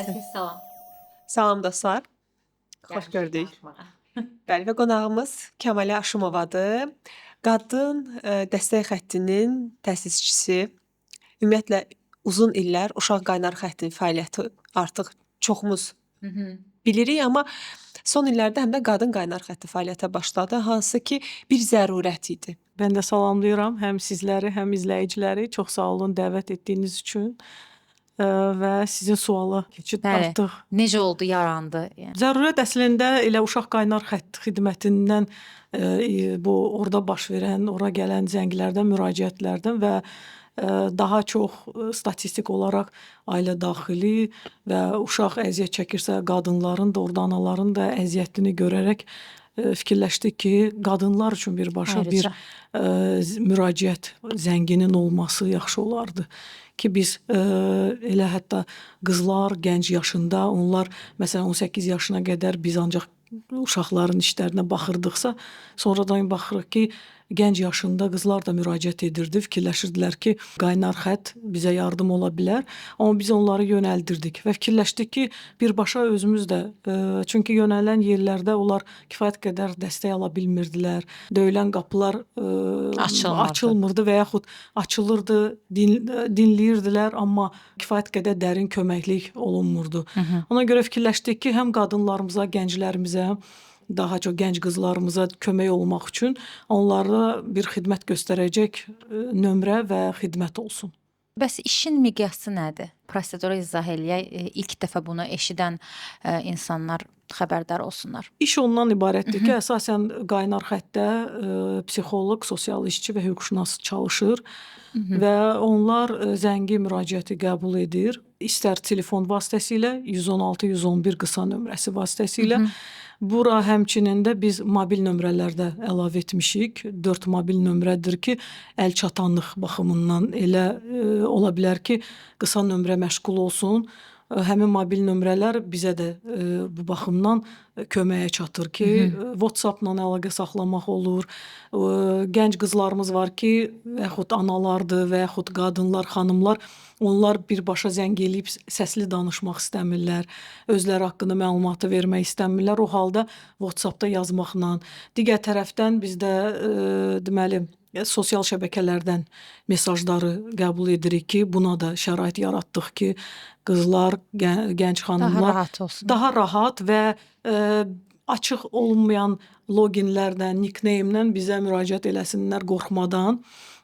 Hər kəs salam. Salam dostlar. Xoş Gəlmişik gördük. danışmağa. Bəli, və qonağımız Kəmalə Aşımovadır. Qadın dəstək xəttinin təsisçisi. Ümumiyyətlə uzun illər Uşaq Qaynar xəttinin fəaliyyəti artıq çoxumuz Mhm. bilirik, amma son illərdə həm də Qadın Qaynar xətti fəaliyyətə başladı, hansı ki bir zərurət idi. Mən də salamlayıram həm sizləri, həm izləyiciləri. Çox sağ olun dəvət etdiyiniz üçün. Və sizin suala keçid Bəli. artıq. Necə oldu, yarandı? Yəni. Zərurət əslində elə Uşaq Qaynar xətt xidmətindən bu orada baş verən, ora gələn zənglərdən, müraciətlərdən və daha çox statistik olaraq ailə daxili və uşaq əziyyət çəkirsə qadınların da, orada anaların da əziyyətini görərək fikirləşdik ki, qadınlar üçün birbaşa bir müraciət zənginin olması yaxşı olardı ki, biz elə hətta qızlar gənc yaşında, onlar məsələn 18 yaşına qədər biz ancaq uşaqların işlərinə baxırdıqsa, sonradan baxırıq ki, gənc yaşında qızlar da müraciət edirdi, fikirləşirdilər ki, qaynar xətt bizə yardım ola bilər, amma biz onları yönəldirdik və fikirləşdik ki, birbaşa özümüz də, çünki yönələn yerlərdə onlar kifayət qədər dəstək ala bilmirdilər, döyülən qapılar açılmırdı və yaxud açılırdı, dinləyirdilər, amma kifayət qədər dərin köməklik olunmurdu. Ona görə fikirləşdik ki, həm qadınlarımıza, gənclərimizə, daha çox gənc qızlarımıza kömək olmaq üçün onlara bir xidmət göstərəcək nömrə və xidmət olsun. Bəs işin miqyası nədir? Proseduru izah eləyək. İlk dəfə bunu eşidən insanlar xəbərdar olsunlar. İş ondan ibarətdir ki, əsasən qaynar xəttdə psixoloq, sosial işçi və hüquqşünas çalışır və onlar zəngi müraciəti qəbul edir. İstər telefon vasitəsilə, 116-111 qısa nömrəsi vasitəsilə. Bura həmçinin də biz mobil nömrələrdə əlavə etmişik. 4 mobil nömrədir ki, əl çatanlıq baxımından elə ola bilər ki, qısa nömrə məşğul olsun. Həmin mobil nömrələr bizə də bu baxımdan köməyə çatır ki, WhatsApp-la əlaqə saxlamaq olur. Gənc qızlarımız var ki, yaxud analardır və yaxud qadınlar, xanımlar, onlar birbaşa zəng eləyib səsli danışmaq istəmirlər, özləri haqqında məlumatı vermək istəmirlər. O halda WhatsApp-da yazmaqla, digər tərəfdən bizdə deməli sosial şəbəkələrdən mesajları qəbul edirik ki, buna da şərait yaratdıq ki, qızlar, gənc xanımlar daha rahat və açıq olmayan loginlərdən, nickname-dən bizə müraciət eləsinlər qorxmadan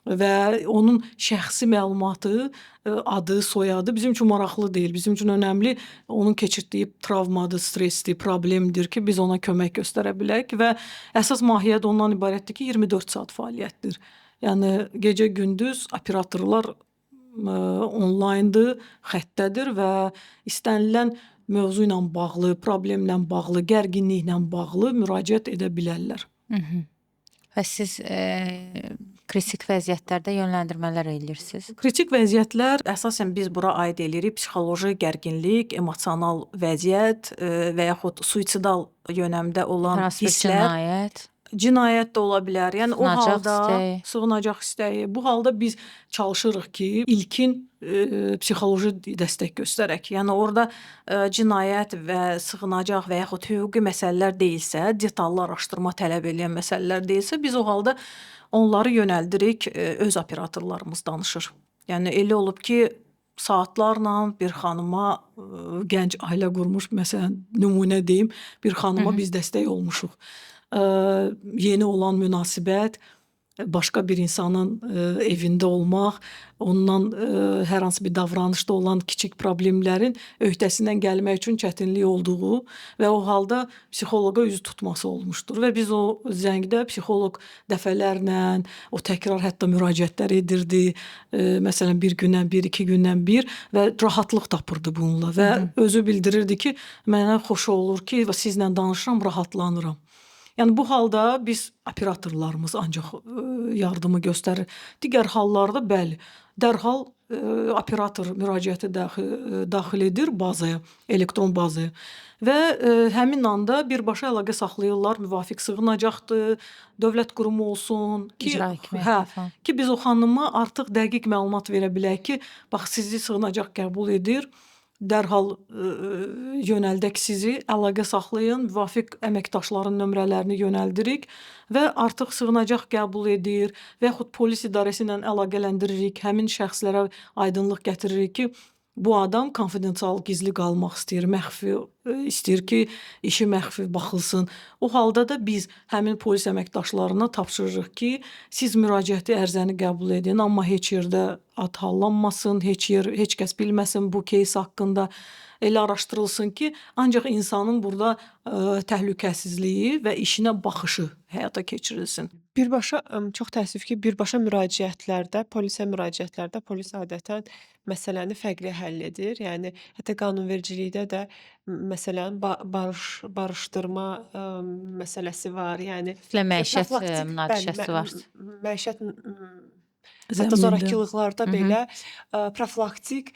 və onun şəxsi məlumatı, adı, soyadı bizim üçün maraqlı deyil. Bizim üçün önəmli onun keçirdiyi travmadır, stressdir, problemdir ki, biz ona kömək göstərə bilək və əsas mahiyyət ondan ibarətdir ki, 24 saat fəaliyyətdir. Yəni gecə-gündüz operatorlar onlayndır, xəttədir və istənilən mövzu ilə bağlı, problemlə bağlı, gərginliklə bağlı müraciət edə bilərlər. Və siz kritik vəziyyətlərdə yönləndirmələr edirsiniz? Kritik vəziyyətlər əsasən biz bura aid edirik psixoloji gərginlik, emosional vəziyyət və yaxud suicidal yönəmdə olan hisslər. Cinayət də ola bilər. Yəni o halda sığınacaq istəyi. Bu halda biz çalışırıq ki, ilkin psixoloji dəstək göstərək. Yəni orada cinayət və sığınacaq və yaxud hüquqi məsələlər deyilsə, detallı araşdırma tələb edən məsələlər deyilsə, biz o halda onları yönəldirik, öz operatorlarımız danışır. Yəni elə olub ki, saatlarla bir xanıma, gənc ailə qurmuş, məsələn, nümunə deyim, bir xanıma biz dəstək olmuşuq. Yeni olan münasibət, başqa bir insanın evində olmaq, ondan hər hansı bir davranışda olan kiçik problemlərin öhdəsindən gəlmək üçün çətinlik olduğu və o halda psixoloqa üz tutması olmuşdur. Və biz o zəngdə psixoloq dəfələrlə, o təkrar hətta müraciətlər edirdi. Məsələn, bir gündən bir, 2 gündən bir və rahatlıq tapırdı bununla və özü bildirirdi ki, mənə xoş olur ki, sizlə danışıram, rahatlanıram. Yəni bu halda biz operatorlarımız ancaq yardımı göstərir. Digər hallarda bəli, dərhal operator müraciəti daxil edir bazaya, elektron bazaya və həmin anda birbaşa əlaqə saxlayırlar, müvafiq sığınacaqdır, dövlət qurumu olsun ki, biz o xanıma artıq dəqiq məlumat verə bilək ki, bax sizi sığınacaq qəbul edir, dərhal yönəldək sizi, əlaqə saxlayın, müvafiq əməkdaşların nömrələrini yönəldirik və artıq sığınacaq qəbul edir və yaxud polis idarəsi ilə əlaqələndiririk. Həmin şəxslərə aydınlıq gətiririk ki, bu adam konfidensial, gizli qalmaq istəyir, məxfi istəyir ki, işi məxfi baxılsın. O halda da biz həmin polis əməkdaşlarına tapşırırıq ki, siz müraciəti, ərizəni qəbul edin, amma heç yerdə ad hallanmasın, heç kəs bilməsin bu кейs haqqında. Elə araşdırılsın ki, ancaq insanın burada təhlükəsizliyi və işinə baxışı həyata keçirilsin. Birbaşa çox təəssüf ki, birbaşa müraciətlərdə, polisə müraciətlərdə polis adətən məsələni fərqli həll edir. Yəni hətta qanunvericilikdə də məsələn barışdırma məsələsi var. Yəni Ümumiyyətlə məişət profilaktik, münaqişəsi bəli, var. məişət hətta Zəminində. zorakılıqlarda belə profilaktik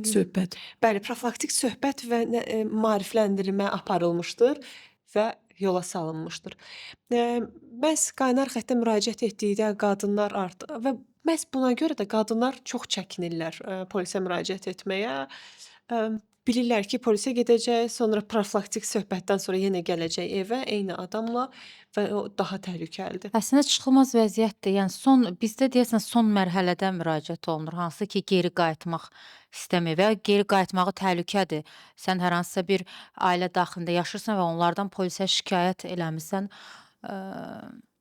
Söhbət. bəli, profilaktik söhbət və maarifləndirmə aparılmışdır və yola salınmışdır. Məhz qaynar xəttə müraciət etdikdə qadınlar artıq və məhz buna görə də qadınlar çox çəkinirlər polisə müraciət etməyə. Bilirlər ki, polisə gedəcək, sonra profilaktik söhbətdən sonra yenə gələcək evə eyni adamla və o daha təhlükəlidir. Əslində çıxılmaz vəziyyətdir. Yəni bizdə deyəsən son mərhələdə müraciət olunur, hansı ki, geri qayıtmaq istəmir və geri qayıtmağı təhlükədir. Sən hər hansısa bir ailə daxilində yaşırsan və onlardan polisə şikayət eləmisən.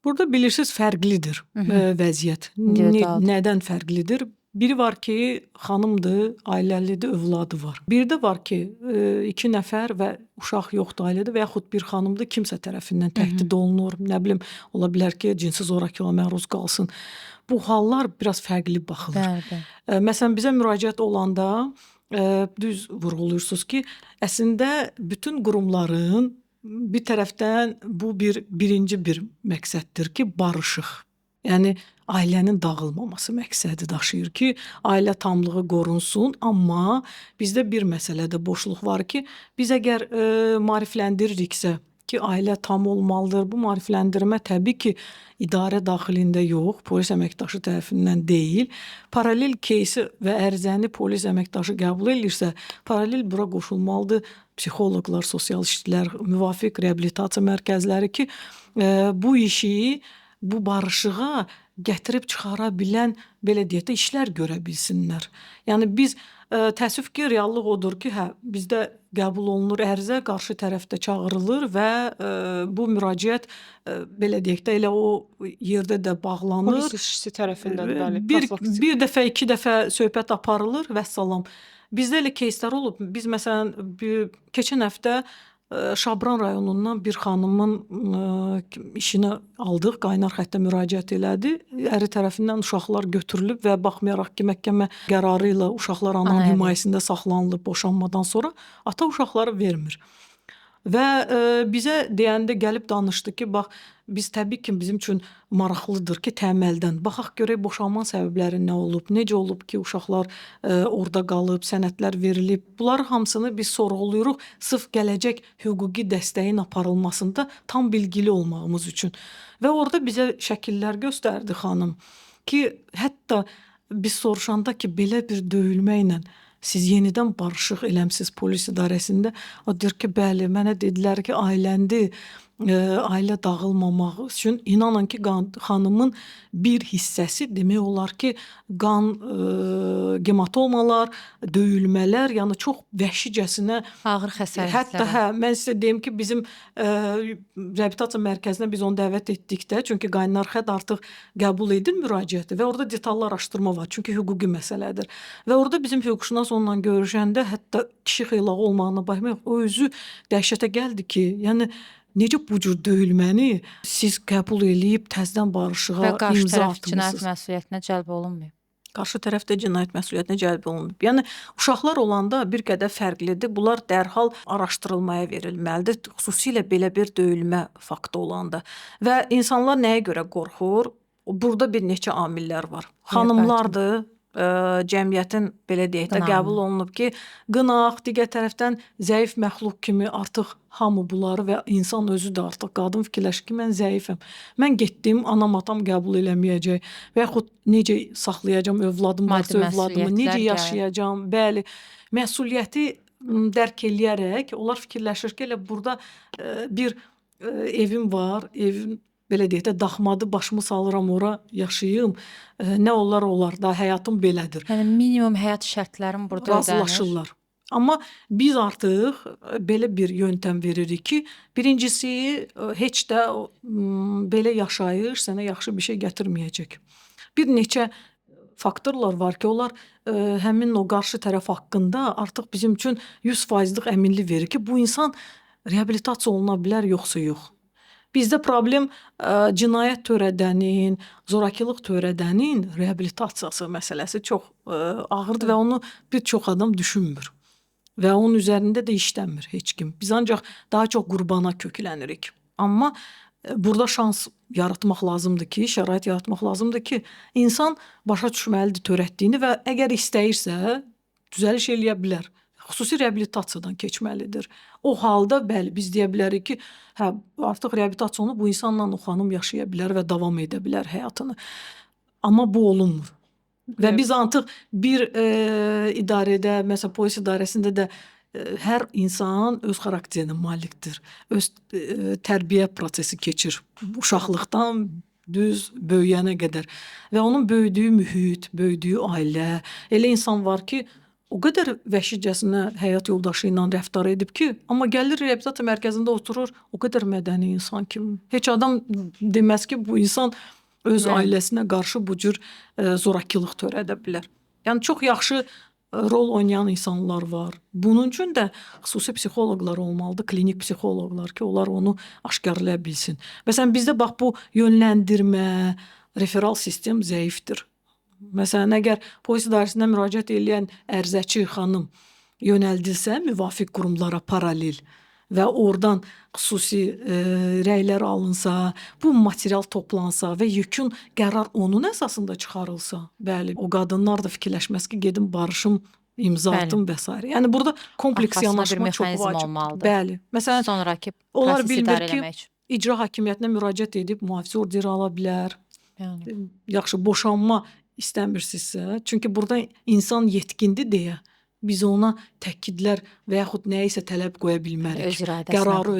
Burada bilirsiniz fərqlidir vəziyyət. İndividualdır. Nədən fərqlidir? Biri var ki, xanımdır, ailəlidir, övladı var. Bir də var ki, 2 nəfər və uşaq yoxdur ailədə və yaxud bir xanımdır, kimsə tərəfindən təhdid olunur, nə bilim, ola bilər ki, cinsi zorakılığa məruz qalsın. Bu hallar biraz fərqli baxılır. Bəli, bəli. Məsələn, bizə müraciət olanda düz vurğulayırsınız ki, əslində bütün qurumların bir tərəfdən bu birinci bir məqsəddir ki, barışıq. Yəni ailənin dağılmaması məqsədi daşıyır ki, ailə tamlığı qorunsun, amma bizdə bir məsələdə boşluq var ki, biz əgər maarifləndiririksə ki, ailə tam olmalıdır. Bu maarifləndirmə təbii ki, idarə daxilində yox, polis əməkdaşı tərəfindən deyil. Paralel кейsi və ərizəni polis əməkdaşı qəbul edirsə, paralel bura qoşulmalıdır psixoloqlar, sosial işçilər, müvafiq reabilitasiya mərkəzləri ki, bu işi, bu barışığa gətirib çıxara bilən, belə deyək də, işlər görə bilsinlər. Yəni biz təəssüf ki, reallıq odur ki, bizdə qəbul olunur ərizə, qarşı tərəfdə çağırılır və bu müraciət belə deyək də elə o yerdə də bağlanır. Polis işçisi tərəfindən bəli, Bir dəfə, 2 dəfə söhbət aparılır və salam. Bizdə elə keyslər olub. Biz məsələn keçən həftə Şabran rayonundan bir xanımın işini aldıq, qaynar xəttə müraciət elədi. Əri tərəfindən uşaqlar götürülüb və baxmayaraq ki, məhkəmə qərarı ilə uşaqlar ananın himayəsində saxlanılıb boşanmadan sonra ata uşaqları vermir. Və bizə deyəndə gəlib danışdı ki, bax, biz təbii ki, bizim üçün maraqlıdır ki, təməldən baxaq görək boşanma səbəbləri nə olub, necə olub ki, uşaqlar orada qalıb, sənədlər verilib. Bunları hamısını biz sorğuluyuruq, sırf gələcək hüquqi dəstəyin aparılmasında tam bilgili olmağımız üçün. Və orada bizə şəkillər göstərdi xanım ki, hətta biz soruşanda ki, belə bir döyülməklə siz yenidən barışıq eləmsiz polis idarəsində. O deyir ki, bəli, mənə dedilər ki, ailəndir, ailə dağılmamaq üçün. İnanın ki, xanımın bir hissəsi demək olar ki, qan gematomalar, döyülmələr, yəni çox vəhşicəsinə Ağır xəsarətlər. Hətta mən sizə deyim ki, bizim reabilitasiya mərkəzinə biz onu dəvət etdikdə, çünki qaynar xətt artıq qəbul edir müraciəti və orada detallı araşdırma var, çünki hüquqi məsələdir. Və orada bizim hüquqşünas onunla görüşəndə, hətta kişi xeylağı olmağına baxmayaraq, o özü dəhşətə gəldi ki, yəni necə bu cür döyülməni siz qəbul eləyib təzədən barışığa Və qarşı imza tərəf cinayət atmısınız. məsuliyyətinə cəlb olunmayıb. Qarşı tərəf də cinayət məsuliyyətinə cəlb olunub. Yəni uşaqlar olanda bir qədər fərqlidir. Bunlar dərhal araşdırılmaya verilməlidir, xüsusilə belə bir döyülmə faktı olanda. Və insanlar nəyə görə qorxur? Burada bir neçə amillər var. Xanımlardır, cəmiyyətin belə deyək də Qınağını. qəbul olunub ki, qınaq, digər tərəfdən zəif məxluq kimi artıq hamı bunları və insan özü də artıq qadın fikirləşir ki, mən zəifəm. Mən getdim, anam atam qəbul eləməyəcək və yaxud necə saxlayacağam övladım Maddi varsa övladımı, necə məsuliyyətlər gəlir. yaşayacağam? Bəli, məsuliyyəti dərk eləyərək onlar fikirləşir ki, elə burada bir evim var, evin belə deyək də daxmadı, başımı salıram ora yaşayım. Nə olar da həyatım belədir. Yəni minimum həyat şərtlərim burada ödənir. Razılaşırlar. Amma biz artıq belə bir yöntəm veririk ki, birincisi heç də belə yaşayış sənə yaxşı bir şey gətirməyəcək. Bir neçə faktorlar var ki, onlar həmin o qarşı tərəf haqqında artıq bizim üçün 100%lıq əminlik verir ki, bu insan reabilitasiya oluna bilər, yoxsa yox. Bizdə problem cinayət törədənin, zorakılıq törədənin reabilitasiyası məsələsi çox ağırdır və onu bir çox adam düşünmür. Və onun üzərində də işləmir heç kim. Biz ancaq daha çox qurbana köklənirik. Amma burada şans yaratmaq lazımdır ki, şərait yaratmaq lazımdır ki, insan başa düşməlidir törətdiyini və əgər istəyirsə, düzəliş eləyə bilər. Xüsusi reabilitasiyadan keçməlidir. O halda bəli biz deyə bilərik ki, hə artıq reabilitasiyonu bu insanla o xanım yaşaya bilər və davam edə bilər həyatını. Amma bu olunmur. Və biz artıq bir idarədə, məsələn polis idarəsində də hər insan öz xarakterinə malikdir. Öz tərbiyə prosesi keçir. Uşaqlıqdan düz böyüyənə qədər. Və onun böyüdüyü mühit, böyüdüyü ailə, elə insan var ki, o qədər vəhşicəsinə həyat yoldaşı ilə rəftar edib ki, amma gəlir reabilitasiya mərkəzində oturur, o qədər mədəni insan kimi. Heç adam deməz ki, bu insan öz ailəsinə qarşı bu cür zorakılıq törədə bilər. Yəni çox yaxşı rol oynayan insanlar var. Bunun üçün də xüsusi psixoloqlar olmalıdır, klinik psixoloqlar ki, onlar onu aşkarlaya bilsin. Məsələn bizdə bax bu yönləndirmə, referal sistem zəifdir. Məsələn, əgər polis idarəsinə müraciət edən ərizəçi xanım yönəldilsə müvafiq qurumlara paralel və oradan xüsusi rəylər alınsa, bu material toplansa və yekun qərar onun əsasında çıxarılsa, bəli, o qadınlar da fikirləşməz ki, gedim barışım, imza atım və s. Yəni burada kompleks Arxasında bir yanaşma çox mexanizm vacibdir. olmalıdır. Bəli. Məsələn, Sonrakı onlar prosesi bilmir idarə ki, eləmək üçün. icra hakimiyyətinə müraciət edib mühafizə orderi ala bilər. Yəni. Yaxşı, boşanma istəmirsinizsə, çünki burada insan yetkindir deyə biz ona təkidlər və yaxud nəyisə tələb qoya bilmərik. Öz iradəsinə. Qərarı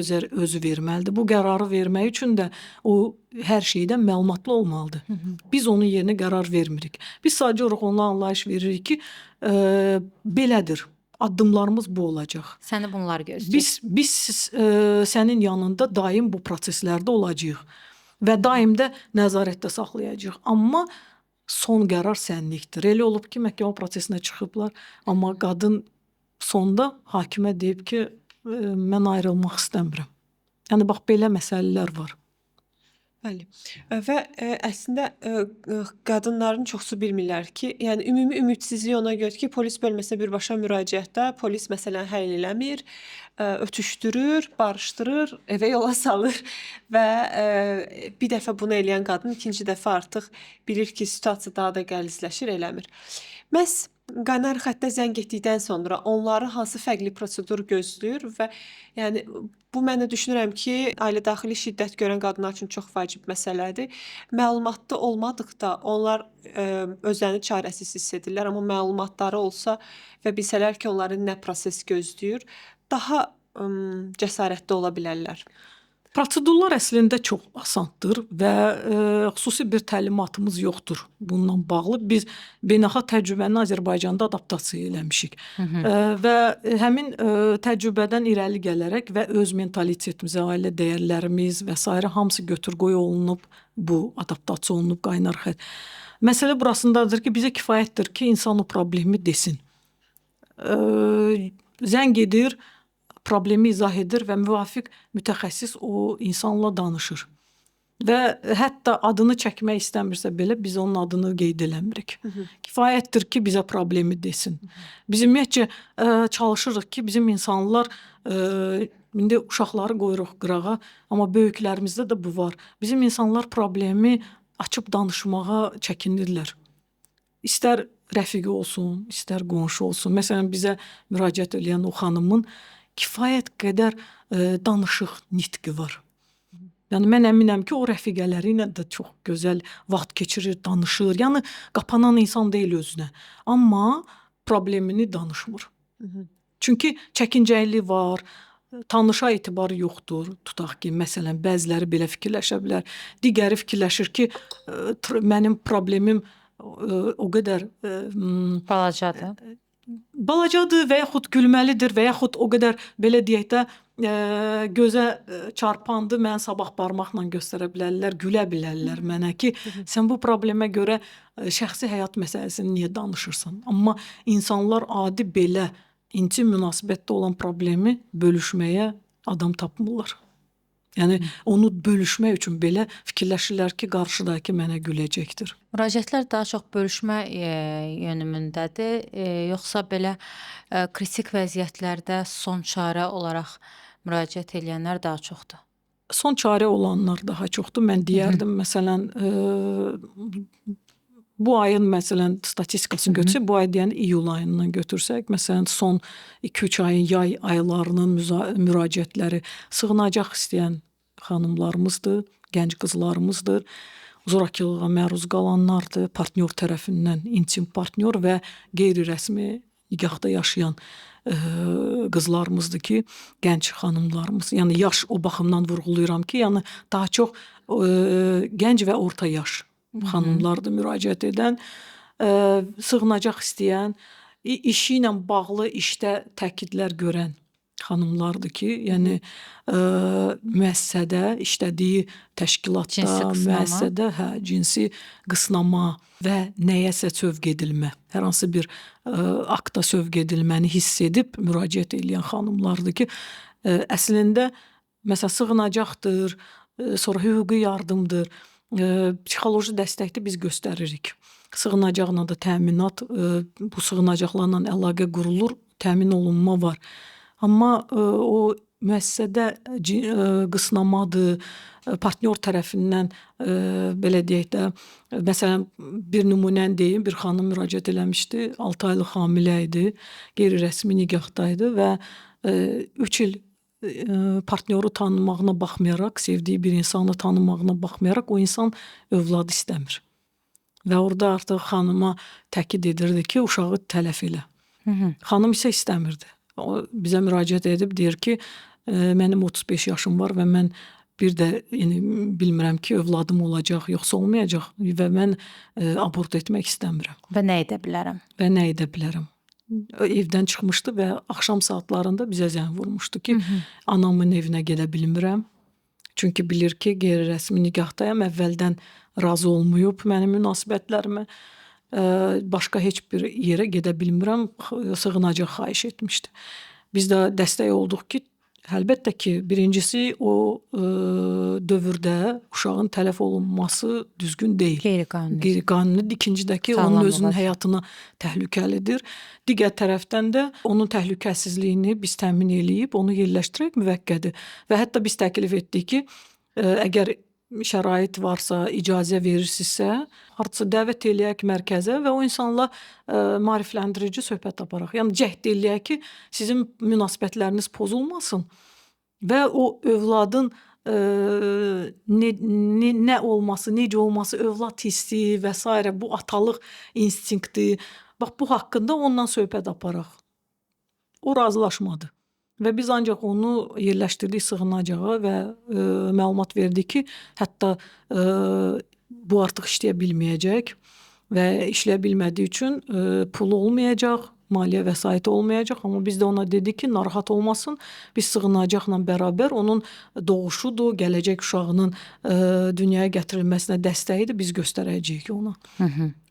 özü verməlidir. Bu qərarı vermək üçün də o hər şeydən məlumatlı olmalıdır. Biz onun yerinə qərar vermirik. Biz sadəcə olaraq ona anlayış veririk ki, belədir. Addımlarımız bu olacaq. Səni bunlar gözləyir. Biz sənin yanında daim bu proseslərdə olacağıq və daim də nəzarətdə saxlayacağıq. Amma son qərar sənlikdir. Elə olub ki, məhkəmə prosesinə çıxıblar, amma qadın sonda hakimə deyib ki, mən ayrılmaq istəmirəm. Yəni bax belə məsələlər var. Bəli. Və əslində qadınların çoxsu bilmirlər ki, yəni ümumi ümidsizlik ona görə ki, polis bölməsinə birbaşa müraciətdə polis məsələn həll eləmir, ötüşdürür, barışdırır, evə yola salır və bir dəfə bunu eləyən qadın ikinci dəfə artıq bilir ki, situasiya daha da qəlizləşir, eləmir. Məhz qaynar xəttə zəng etdikdən sonra onları hansı fərqli prosedur gözləyir və yəni bu mən də düşünürəm ki, ailə daxili şiddət görən qadınlar üçün çox vacib məsələdir. Məlumatlı olmadıqda onlar özlərini çarəsiz hiss edirlər, amma məlumatları olsa və bilsələr ki, onların nə proses gözləyir, daha cəsarətli ola bilərlər. Prosedurlar əslində çox asandır və xüsusi bir təlimatımız yoxdur bununla bağlı. Biz beynəlxalq təcrübəni Azərbaycanda adaptasiya eləmişik. Və həmin təcrübədən irəli gələrək və öz mentalitetimiz, ailə dəyərlərimiz və s. hamısı götür-qoy olunub, bu adaptasiya olunub qaynar xətt. Məsələ burasındadır ki, bizə kifayətdir ki, insan o problemi desin. Zəng edir, problemi izah edir və müvafiq mütəxəssis o insanla danışır. Və hətta adını çəkmək istəmirsə belə biz onun adını qeyd eləmirik. Kifayətdir ki, bizə problemi desin. Biz ümumiyyətcə çalışırıq ki, bizim insanlar indi uşaqları qoyuruq qırağa, amma böyüklərimizdə də bu var. Bizim insanlar problemi açıb danışmağa çəkinirlər. İstər rəfiqi olsun, istər qonşu olsun. Məsələn, bizə müraciət edən o xanımın kifayət qədər danışıq nitqi var. Yəni mən əminəm ki, o rəfiqələri ilə də çox gözəl vaxt keçirir, danışır. Yəni qapanan insan deyil özünə. Amma problemini danışmır. Çünki çəkincəli var, tanışa etibarı yoxdur. Tutaq ki, məsələn, bəziləri belə fikirləşə bilər. Digəri fikirləşir ki, mənim problemim o qədər Balacadır. balacadır və yaxud gülməlidir və yaxud o qədər belə deyək də gözə çarpandı, mən sabah barmaqla göstərə bilərlər, gülə bilərlər mənə ki, sən bu problemə görə şəxsi həyat məsələsini niyə danışırsan? Amma insanlar adi belə intim münasibətdə olan problemi bölüşməyə adam tapmırlar. Yəni onu bölüşmək üçün belə fikirləşirlər ki, qarşıdakı mənə güləcəkdir. Müraciətlər daha çox bölüşmə yönümündədir, yoxsa belə kritik vəziyyətlərdə son çarə olaraq müraciət edənlər daha çoxdur? Son çarə olanlar daha çoxdur. Mən deyərdim, məsələn, bu ayın məsələn statistikasını götürsək, bu ay deyən iyul ayından götürsək, məsələn, son 2-3 ayın yay aylarının müraciətləri sığınacaq istəyən xanımlarımızdır, gənc qızlarımızdır. Zorakılığa məruz qalanlardır, partnyor tərəfindən intim partnyor və qeyri-rəsmi nigahda yaşayan qızlarımızdır ki, gənc xanımlarımız. Yəni yaş o baxımdan vurğulayıram ki, yəni daha çox gənc və orta yaş xanımlardır müraciət edən, sığınacaq istəyən, işi ilə bağlı işdə təkidlər görən xanımlardır ki, yəni müəssisədə, işlədiyi təşkilatda, müəssisədə cinsi qısnama və nəyəsə sövq edilmə, hər hansı bir akta sövq edilməni hiss edib müraciət edən xanımlardır ki, əslində məsələn sığınacaqdır, sonra hüquqi yardımdır, psixoloji dəstəkdə biz göstəririk. Sığınacaqla da təminat, bu sığınacaqlarla əlaqə qurulur, təmin olunma var. Amma o müəssisədə qısnamadır, partnyor tərəfindən belə deyək də, məsələn, bir nümunəni deyim, bir xanım müraciət eləmişdi, 6 aylıq hamilə idi, qeyri-rəsmi nigahda və 3 il partnyoru tanımağına baxmayaraq, sevdiyi bir insanı tanımağına baxmayaraq o insan övlad istəmir. Və orada artıq xanıma təkid edirdi ki, uşağı tələf elə. Xanım isə istəmirdi. O bizə müraciət edib deyir ki, mənim 35 yaşım var və mən bir də bilmirəm ki, övladım olacaq, yoxsa olmayacaq və mən abort etmək istəmirəm. Və nə edə bilərəm? Və nə edə bilərəm? Evdən çıxmışdı və axşam saatlarında bizə zəng vurmuşdu ki, anamın evinə gedə bilmirəm. Çünki bilir ki, qeyri-rəsmi nigahdaam, əvvəldən razı olmayıb mənim münasibətlərimə. Başqa heç bir yerə gedə bilmirəm, sığınacaq xahiş etmişdi. Biz də dəstək olduq ki, əlbəttə ki, birincisi o dövrdə uşağın tələf olunması düzgün deyil. Qeyri-qanunidir. İkincidəki onun özünün həyatına təhlükəlidir. Digər tərəfdən də onun təhlükəsizliyini biz təmin eləyib, onu yerləşdirək müvəqqəti. Və hətta biz təklif etdik ki, əgər şərait varsa, icazə verirsinizsə, hardasa dəvət eləyək mərkəzə və o insanla maarifləndirici söhbət aparaq. Yəni cəhd eləyək ki, sizin münasibətləriniz pozulmasın və o övladın nə olması, necə olması, övlad hissi və s. bu atalıq instinkti, bax bu haqqında ondan söhbət aparaq. O razılaşmadı. Və biz ancaq onu yerləşdirdik sığınacağa və məlumat verdik ki, hətta bu artıq işləyə bilməyəcək və işləyə bilmədiyi üçün pulu olmayacaq, maliyyə vəsaiti olmayacaq. Amma biz də ona dedik ki, narahat olmasın, biz sığınacaqla bərabər onun doğuşudur, gələcək uşağının dünyaya gətirilməsinə dəstəyidir, biz göstərəcəyik ona.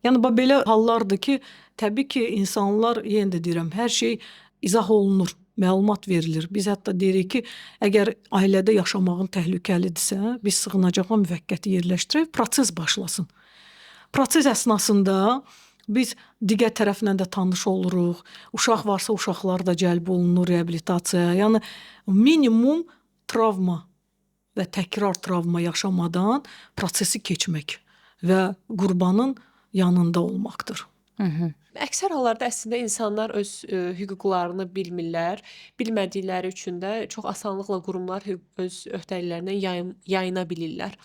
Yəni belə hallardır ki, təbii ki, insanlar, yenə də deyirəm, hər şey izah olunur. Məlumat verilir. Biz hətta deyirik ki, əgər ailədə yaşamağın təhlükəlidirsə, biz sığınacaqla müvəqqəti yerləşdirək, proses başlasın. Proses əsnasında biz digər tərəflə də tanış oluruq. Uşaq varsa uşaqlar da cəlb olunur reabilitasiyaya. Yəni minimum travma və təkrar travma yaşamadan prosesi keçmək və qurbanın yanında olmaqdır. Əksər hallarda əslində insanlar öz hüquqlarını bilmirlər. Bilmədikləri üçün də çox asanlıqla qurumlar öz öhdəliklərindən yayına bilirlər.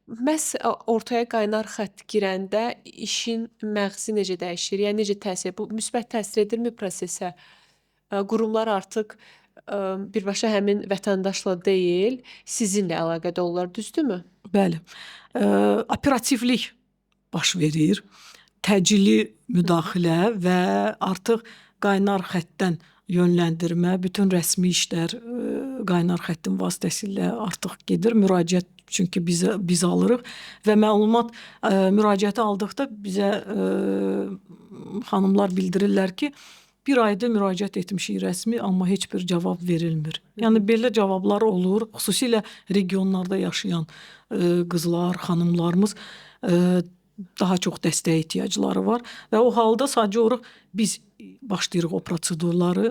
Məhz ortaya qaynar xətt girəndə işin məğzi necə dəyişir? Yəni necə təsir? Bu müsbət təsir edirmi prosesə? Qurumlar artıq birbaşa həmin vətəndaşla deyil, sizinlə əlaqədə olurlar, düzdürmü? Bəli. Operativlik baş verir. Təcili müdaxilə və artıq qaynar xəttdən yönləndirmə, bütün rəsmi işlər qaynar xəttin vasitəsilə artıq gedir. Müraciət çünki biz alırıq və məlumat müraciəti aldıqda bizə xanımlar bildirirlər ki, bir ayda müraciət etmişik rəsmi, amma heç bir cavab verilmir. Yəni belə cavablar olur. Xüsusilə regionlarda yaşayan qızlar, xanımlarımız daha çox dəstəyə ehtiyacları var və o halda sadəcə olaraq biz başlayırıq o prosedurları,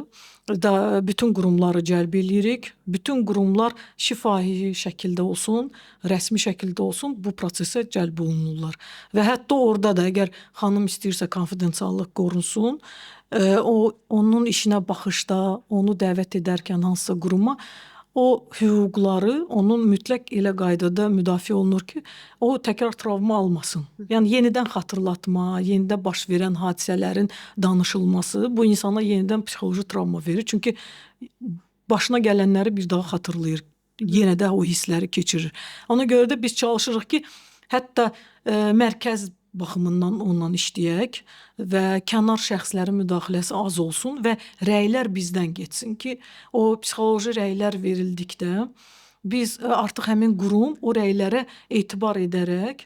bütün qurumları cəlb edirik. Bütün qurumlar şifahi şəkildə olsun, rəsmi şəkildə olsun, bu prosesə cəlb olunurlar. Və hətta orada da əgər xanım istəyirsə konfidensiallıq qorunsun, onun işinə baxışda, onu dəvət edərkən hansısa quruma o hüquqları onun mütləq elə qaydada müdafiə olunur ki, o təkrar travma almasın. Yəni yenidən xatırlatma, yenidən baş verən hadisələrin danışılması bu insana yenidən psixoloji travma verir. Çünki başına gələnləri bir daha xatırlayır. Yenə də o hissləri keçirir. Ona görə də biz çalışırıq ki, hətta mərkəz baxımından onunla işləyək və kənar şəxslərin müdaxiləsi az olsun və rəylər bizdən getsin ki, o psixoloji rəylər verildikdə biz artıq həmin qurum o rəylərə etibar edərək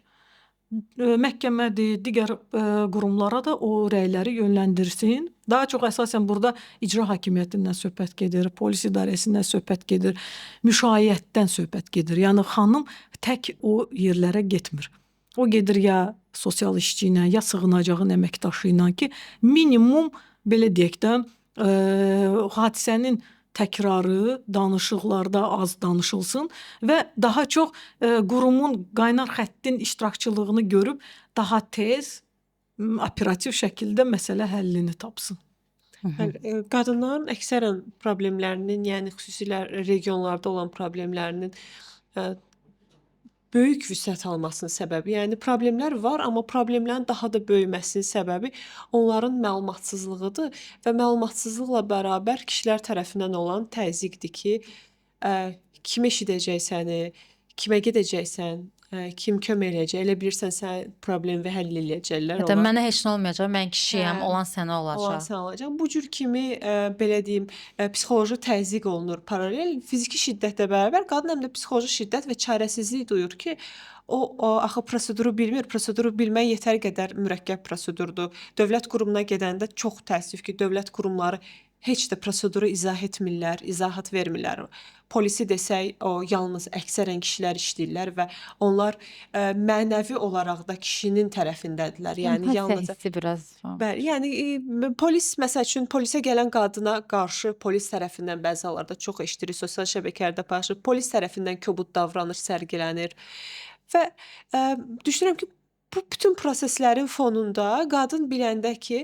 məhkəmədir, digər qurumlara da o rəyləri yönləndirsin. Daha çox əsasən burada icra hakimiyyətindən söhbət gedir, polis idarəsindən söhbət gedir, müşayiətdən söhbət gedir. Yəni xanım tək o yerlərə getmir. O gedir ya sosial işçi ilə, ya sığınacağın əməkdaşı ilə ki, minimum belə deyək də hadisənin təkrarı danışıqlarda az danışılsın və daha çox qurumun qaynar xəttin iştirakçılığını görüb daha tez, operativ şəkildə məsələ həllini tapsın. Qadınların əksərən problemlərinin, yəni xüsusilə regionlarda olan problemlərinin böyük vüsət almasının səbəbi, yəni problemlər var, amma problemlərin daha da böyüməsinin səbəbi onların məlumatsızlığıdır və məlumatsızlıqla bərabər kişilər tərəfindən olan təzyiqdir ki, kim eşidəcək, kimə gedəcəksən, kim kömək eləyəcək, elə bilirsən sən problemi həll eləyəcəklər. Ya da mənə heç nə olmayacaq, mən kişiyəm, olan sənə Olan olacaq. sən olacaq. Bu cür kimi belə deyim, psixoloji təzyiq olunur paralel. Fiziki şiddətlə bərabər qadın həm də psixoloji şiddət və çarəsizlik duyur ki, o axı proseduru bilmir. Proseduru bilmək yetər qədər mürəkkəb prosedurdur. Dövlət qurumuna gedəndə çox təəssüf ki, dövlət qurumları heç də proseduru izah etmirlər, izahat vermirlər. Polisi desək, o yalnız əksərən kişilər işləyirlər və onlar mənəvi olaraq da kişinin tərəfindədirlər. Yəni yalnız hissi biraz. Bəli, yəni polis məsəl üçün polisə gələn qadına qarşı polis tərəfindən bəzi hallarda çox eşidirik, sosial şəbəkələrdə paylaşılır. Polis tərəfindən kobud davranış sərgilənir. Və düşünürəm ki, bu bütün proseslərin fonunda qadın biləndə ki,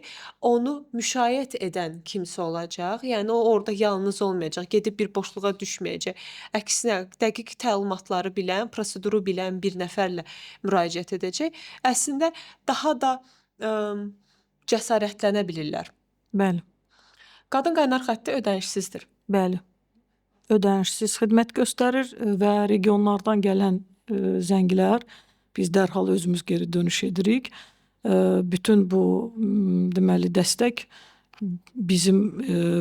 onu müşayiət edən kimsə olacaq. Yəni o orada yalnız olmayacaq, gedib bir boşluğa düşməyəcək. Əksinə dəqiq təlimatları bilən, proseduru bilən bir nəfərlə müraciət edəcək. Əslində daha da cəsarətlənə bilirlər. Bəli. Qadın qaynar xətti ödənişsizdir. Bəli. Ödənişsiz xidmət göstərir və regionlardan gələn zənglər biz dərhal özümüz geri dönüş edirik. Bütün bu deməli dəstək bizim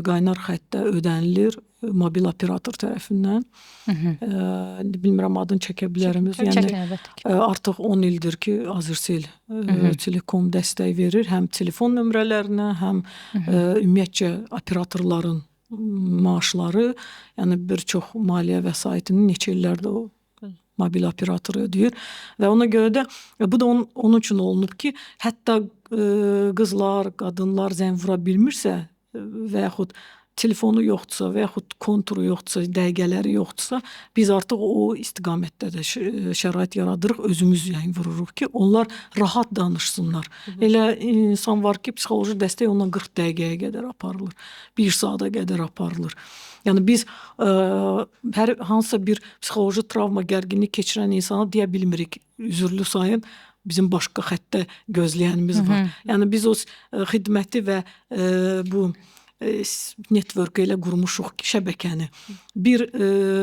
qaynar xəttə ödənilir mobil operator tərəfindən. Bilmirəm adını çəkə bilərimiz. Çəkin, əlbəttə ki. Artıq 10 ildir ki, Azercell Telekom dəstək verir həm telefon nömrələrinə, həm ümumiyyətcə operatorların maaşları, yəni bir çox maliyyə vəsaitini neçə illərdə o mobil operator ödəyir və ona görə də bu da onun üçün olunub ki, hətta qızlar, qadınlar zəng vura bilmirsə və yaxud telefonu yoxdursa və yaxud konturu yoxdursa, dəqiqələri yoxdursa, biz artıq o istiqamətdə də şərait yaradırıq, özümüz yəni vururuq ki, onlar rahat danışsınlar. Elə insan var ki, psixoloji dəstək ondan 40 dəqiqəyə qədər aparılır, 1 saata qədər aparılır. Yəni biz hər hansısa bir psixoloji travma, gərginlik keçirən insana deyə bilmirik, üzürlü sayın, bizim başqa xəttə gözləyənimiz var. Yəni biz o xidməti və bu network ilə qurmuşuq şəbəkəni. Bir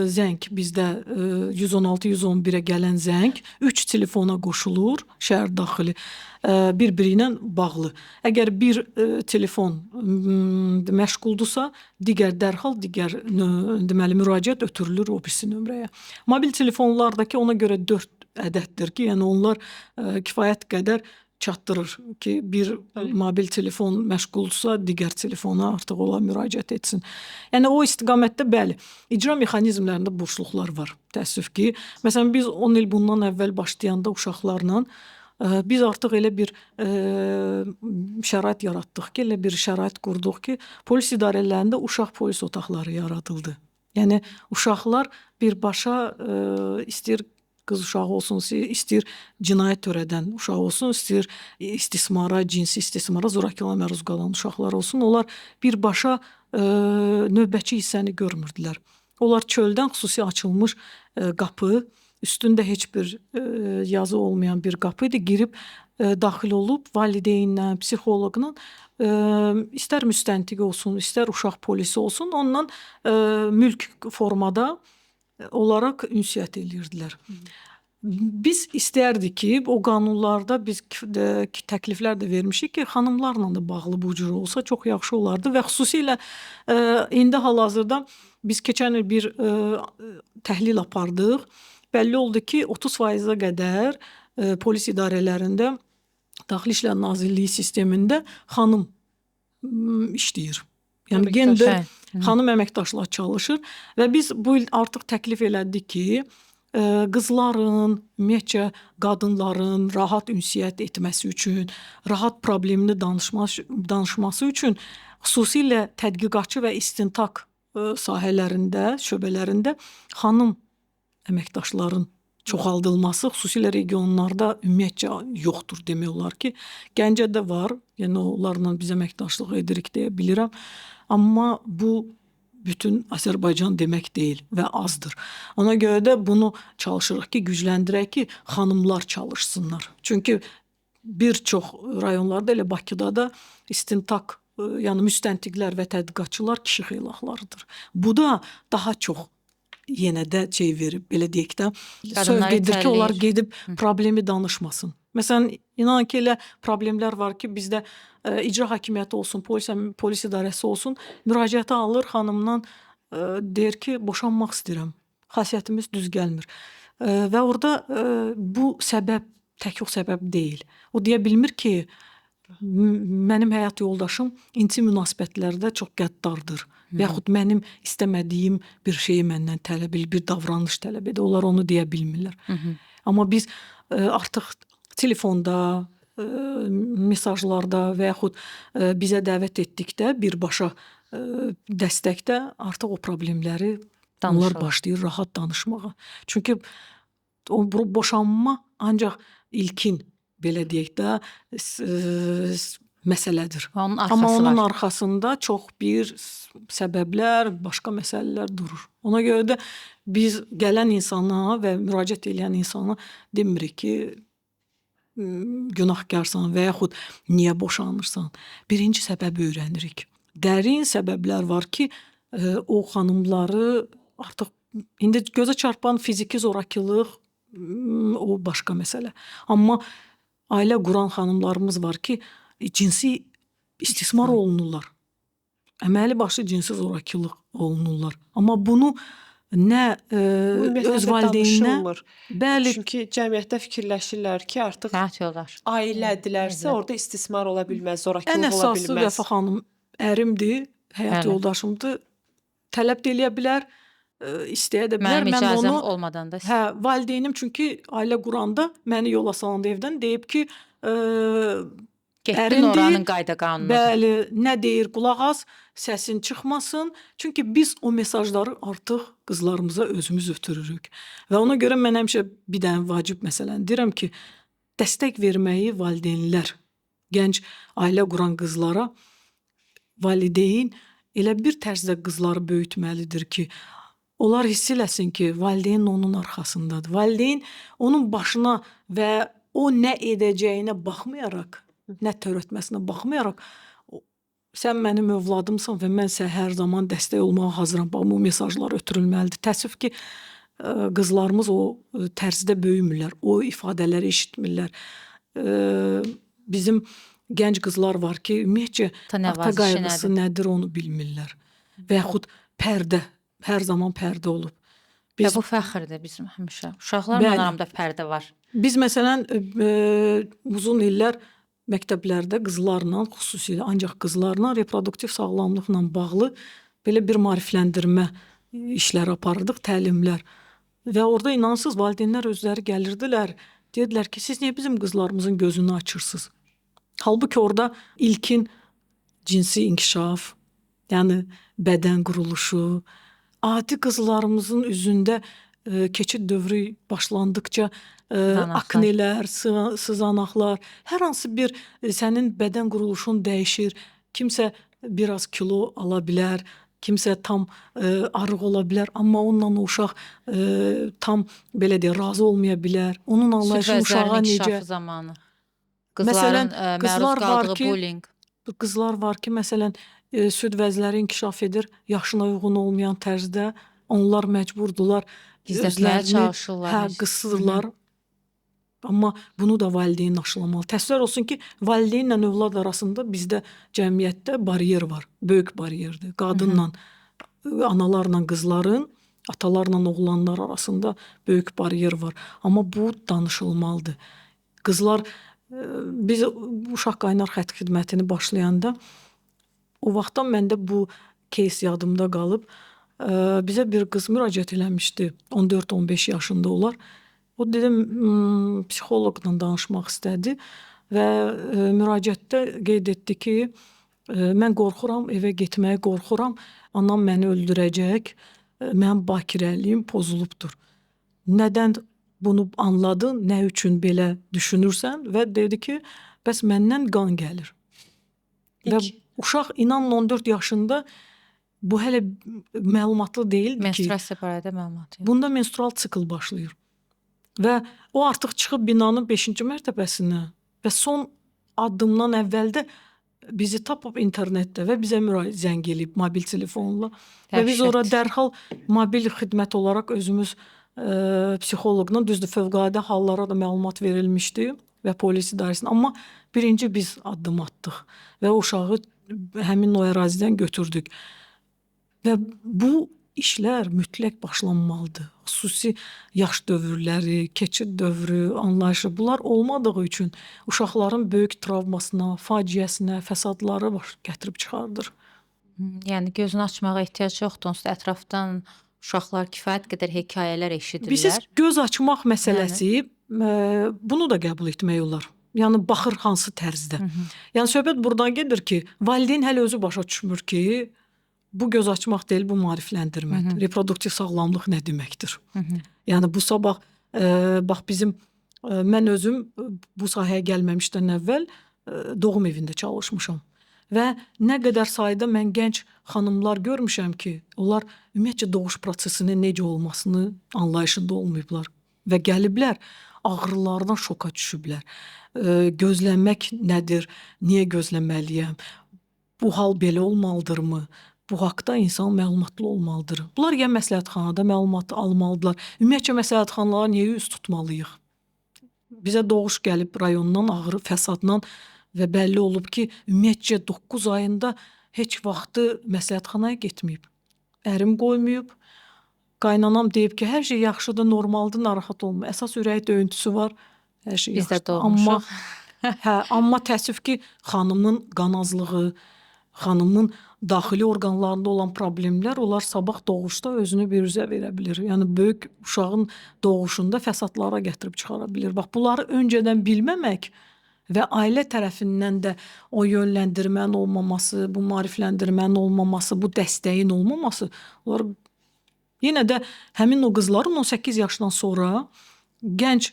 zəng bizdə 116-111-ə gələn zəng 3 telefona qoşulur, şəhər daxili, bir-biri ilə bağlı. Əgər bir telefon məşğuldursa, dərhal digər deməli müraciət ötürülür o birisi nömrəyə. Mobil telefonlardakı ona görə 4 ədəddir ki, yəni onlar kifayət qədər çatdırır ki, bir mobil telefon məşğuldursa, digər telefona artıq ola müraciət etsin. Yəni o istiqamətdə bəli, icra mexanizmlərində boşluqlar var. Təəssüf ki, məsələn biz 10 il bundan əvvəl başlayanda uşaqlarla biz artıq elə bir şərait yaratdıq ki, elə bir şərait qurduq ki, polis idarələrində uşaq polis otaqları yaradıldı. Yəni uşaqlar birbaşa istəyir qız uşağı olsun, istəyir cinayət törədən uşaq olsun, istəyir istismara, cinsi istismara, zorakılığa məruz qalan uşaqlar olsun. Onlar birbaşa növbəçi hissəni görmürdülər. Onlar çöldən xüsusi açılmış qapı, üstündə heç bir yazı olmayan bir qapı idi. Girib daxil olub valideynlə, psixoloqla, istər müstəntiq olsun, istər uşaq polisi olsun, ondan mülk formada olaraq ünsiyyət edirdilər. Biz istərdik ki, o qanunlarda biz təkliflər də vermişik ki, xanımlarla da bağlı bu cür olsa çox yaxşı olardı və xüsusilə indi hal-hazırda biz keçən il bir təhlil apardıq. Bəlli oldu ki, 30%-ə qədər polis idarələrində, Daxili İşlər Nazirliyi sistemində xanım işləyir. Yəni gendə xanım əməkdaşlar çalışır və biz bu il artıq təklif elədik ki, qızların, ümumiyyətcə qadınların rahat ünsiyyət etməsi üçün, rahat problemini danışması üçün xüsusilə tədqiqatçı və istintaq sahələrində, şöbələrində xanım əməkdaşların çoxaldılması, xüsusilə regionlarda ümumiyyətcə yoxdur demək olar ki, Gəncədə var, yəni onlarla biz əməkdaşlıq edirik deyə bilirəm. Amma bu bütün Azərbaycan demək deyil və azdır. Ona görə də bunu çalışırıq ki, gücləndirək ki, xanımlar çalışsınlar. Çünki bir çox rayonlarda, elə Bakıda da istintaq, yəni müstəntiqlər və tədqiqatçılar kişi xeylaqlarıdır. Bu da daha çox yenə də verib, belə deyək də, sövq edir ki, onlar gedib problemi danışmasın. Məsələn, inanın ki, elə problemlər var ki, bizdə icra hakimiyyəti olsun, polis idarəsi olsun, müraciəti alır xanımdan, deyir ki, boşanmaq istəyirəm, xasiyyətimiz düz gəlmir. Və orada bu səbəb, tək o səbəb deyil. O deyə bilmir ki, mənim həyat yoldaşım intim münasibətlərdə çox qəddardır və yaxud mənim istəmədiyim bir şeyi məndən tələb edir, bir davranış tələb edir. Onlar onu deyə bilmirlər. Amma biz artıq telefonda, mesajlarda və yaxud bizə dəvət etdikdə, birbaşa dəstəkdə artıq o problemləri onlar başlayır rahat danışmağa. Çünki o boşanma ancaq ilkin, belə deyək də, məsələdir. Amma onun arxasında çox bir səbəblər, başqa məsələlər durur. Ona görə də biz gələn insana və müraciət edən insana demirik ki, günahkarsan və yaxud niyə boşanırsan. Birinci səbəbi öyrənirik. Dərin səbəblər var ki, o xanımları artıq indi gözə çarpan fiziki zorakılıq o başqa məsələ. Amma ailə quran xanımlarımız var ki, cinsi istismar olunurlar. Əməli başlı cinsi zorakılıq olunurlar. Amma bunu nə öz valideyninə, bəli, çünki cəmiyyətdə fikirləşirlər ki, artıq ailədirlərsə orada istismar ola bilməz, zorakılıq ola bilməz. Ən əsası Vəfa xanım ərimdir, həyat yoldaşımdır. Tələb də eləyə bilər, istəyə də bilər. Mənim icazəm olmadan da. Hə, valideynim çünki ailə quranda məni yola salanda evdən deyib ki, Getdin Ərin oranın deyil, qayda qanunu. bəli, nə deyir qulaq as, səsin çıxmasın. Çünki biz o mesajları artıq qızlarımıza özümüz ötürürük. Və ona görə mən həmişə bir dənə vacib məsələni deyirəm ki, dəstək verməyi valideynlər, gənc ailə quran qızlara valideyn elə bir tərzdə qızları böyütməlidir ki, onlar hiss eləsin ki, valideyn onun arxasındadır. Valideyn onun başına və o nə edəcəyinə baxmayaraq, nə törətməsinə baxmayaraq, sən mənim övladımsan və mən sənə hər zaman dəstək olmağa hazıram. Bax, bu mesajlar ötürülməlidir. Təəssüf ki, qızlarımız o tərzdə böyümürlər, o ifadələri eşitmirlər. Bizim gənc qızlar var ki, ümumiyyətcə Ata ata nəvazişi qayğısı nədir onu bilmirlər. Və yaxud pərdə, hər zaman pərdə olub. Və Biz bu fəxrdir bizim həmişə. Uşaqlarla Bəli. aramda pərdə var. Biz məsələn uzun illər məktəblərdə qızlarla, xüsusilə ancaq qızlarla reproduktiv sağlamlıqla bağlı belə bir maarifləndirmə işləri aparırdıq, təlimlər. Və orada inansız valideynlər özləri gəlirdilər, dedilər ki, siz niyə bizim qızlarımızın gözünü açırsınız? Halbuki orada ilkin cinsi inkişaf, yəni bədən quruluşu, adi qızlarımızın üzündə keçid dövrü başlandıqca Sızanaqlar. aknelər, sızanaqlar, hər hansı bir sənin bədən quruluşun dəyişir. Kimsə biraz kilo ala bilər, kimsə tam arıq ola bilər, amma onunla o uşaq tam belə deyək, razı olmaya bilər. Onun anlayışı Süd uşağa vəzlərinin necə inkişafı zamanı. Məsələn, Qızların qızlar məruz var qaldığı ki, bullying. qızlar var ki, məsələn, süd vəzləri inkişaf edir, yaşına uyğun olmayan tərzdə. Onlar məcburdular Gizlətməyə çalışırlar. hə, qısırlar. Amma bunu da valideyn aşılamalı. Təsəvvür olsun ki, valideynlə övlad arasında bizdə cəmiyyətdə baryer var. Böyük baryerdir. Qadınla, analarla qızların, atalarla oğlanlar arasında böyük baryer var. Amma bu danışılmalıdır. Qızlar, biz uşaq qaynar xətt xidmətini başlayanda o vaxtdan məndə bu case yadımda qalıb. Bizə bir qız müraciət eləmişdi. 14-15 yaşında olar. O dedim, psixoloqla danışmaq istədi və müraciətdə qeyd etdi ki, mən qorxuram, evə getməyə qorxuram, anam məni öldürəcək, mənim bakirəliyim pozulubdur. Nədən bunu anladın, nə üçün belə düşünürsən və dedi ki, bəs məndən qan gəlir. Və uşaq inanın 14 yaşında bu hələ məlumatlı deyildi ki, Menstruasiya barədə məlumat yox. bunda menstrual sikl başlayır. Və o artıq çıxıb binanın 5-ci mərtəbəsinə və son addımdan əvvəldə bizi tapıb internetdə və bizə zəng eləyib mobil telefonla. Və biz Dəhşət. ora dərhal mobil xidmət olaraq özümüz psixoloqla, düzdür, fövqəladə hallara da məlumat verilmişdi və polis idarəsinə. Amma birinci biz addım atdıq və uşağı həmin o ərazidən götürdük. Və bu işlər mütləq başlanmalıdır. Xüsusi yaş dövrləri, keçid dövrü, anlayışı bunlar olmadığı üçün uşaqların böyük travmasına, faciəsinə, fəsadlara baş gətirib çıxardır. Yəni gözünü açmağa ehtiyac yoxdur. Onsuz da ətrafdan uşaqlar kifayət qədər hekayələr eşidirlər. Bilirsiniz, göz açmaq məsələsi bunu da qəbul etmək olar. Yəni baxır hansı tərzdə. Yəni söhbət buradan gedir ki, valideyn hələ özü başa düşmür ki, bu göz açmaq deyil, bu maarifləndirmədir. Reproduktiv sağlamlıq nə deməkdir? Yəni bu sabah bax bizim mən özüm bu sahəyə gəlməmişdən əvvəl doğum evində çalışmışam. Və nə qədər sayda mən gənc xanımlar görmüşəm ki, onlar ümumiyyətcə doğuş prosesinin necə olmasını anlayışında olmayıblar və gəliblər, ağrılardan şoka düşüblər. Gözləmək nədir? Niyə gözləməliyəm? Bu hal belə olmalıdırmı? Bu haqda insan məlumatlı olmalıdır. Bunlar ya məsləhətxanada məlumat almalıdırlar. Ümumiyyətcə məsləhətxanalara niyə üz tutmalıyıq? Bizə doğuş gəlib rayondan, ağrı, fəsaddan və bəlli olub ki, ümumiyyətcə 9 ayında heç vaxtı məsləhətxanaya getməyib. Ərim qoymayıb. Qaynanam deyib ki, hər şey yaxşıdır, normaldır, narahat olma. Əsas ürək döyüntüsü var. Hər şey Biz də yaxşıdır. doğmuşuq. Amma təəssüf ki, xanımın qan azlığı, xanımın daxili orqanlarında olan problemlər, onlar sabah doğuşda özünü biruzə verə bilir. Yəni böyük uşağın doğuşunda fəsadlara gətirib çıxara bilir. Bax, bunları öncədən bilməmək və ailə tərəfindən də o yönləndirmənin olmaması, bu maarifləndirmənin olmaması, bu dəstəyin olmaması, onlar yenə də həmin o qızların 18 yaşdan sonra gənc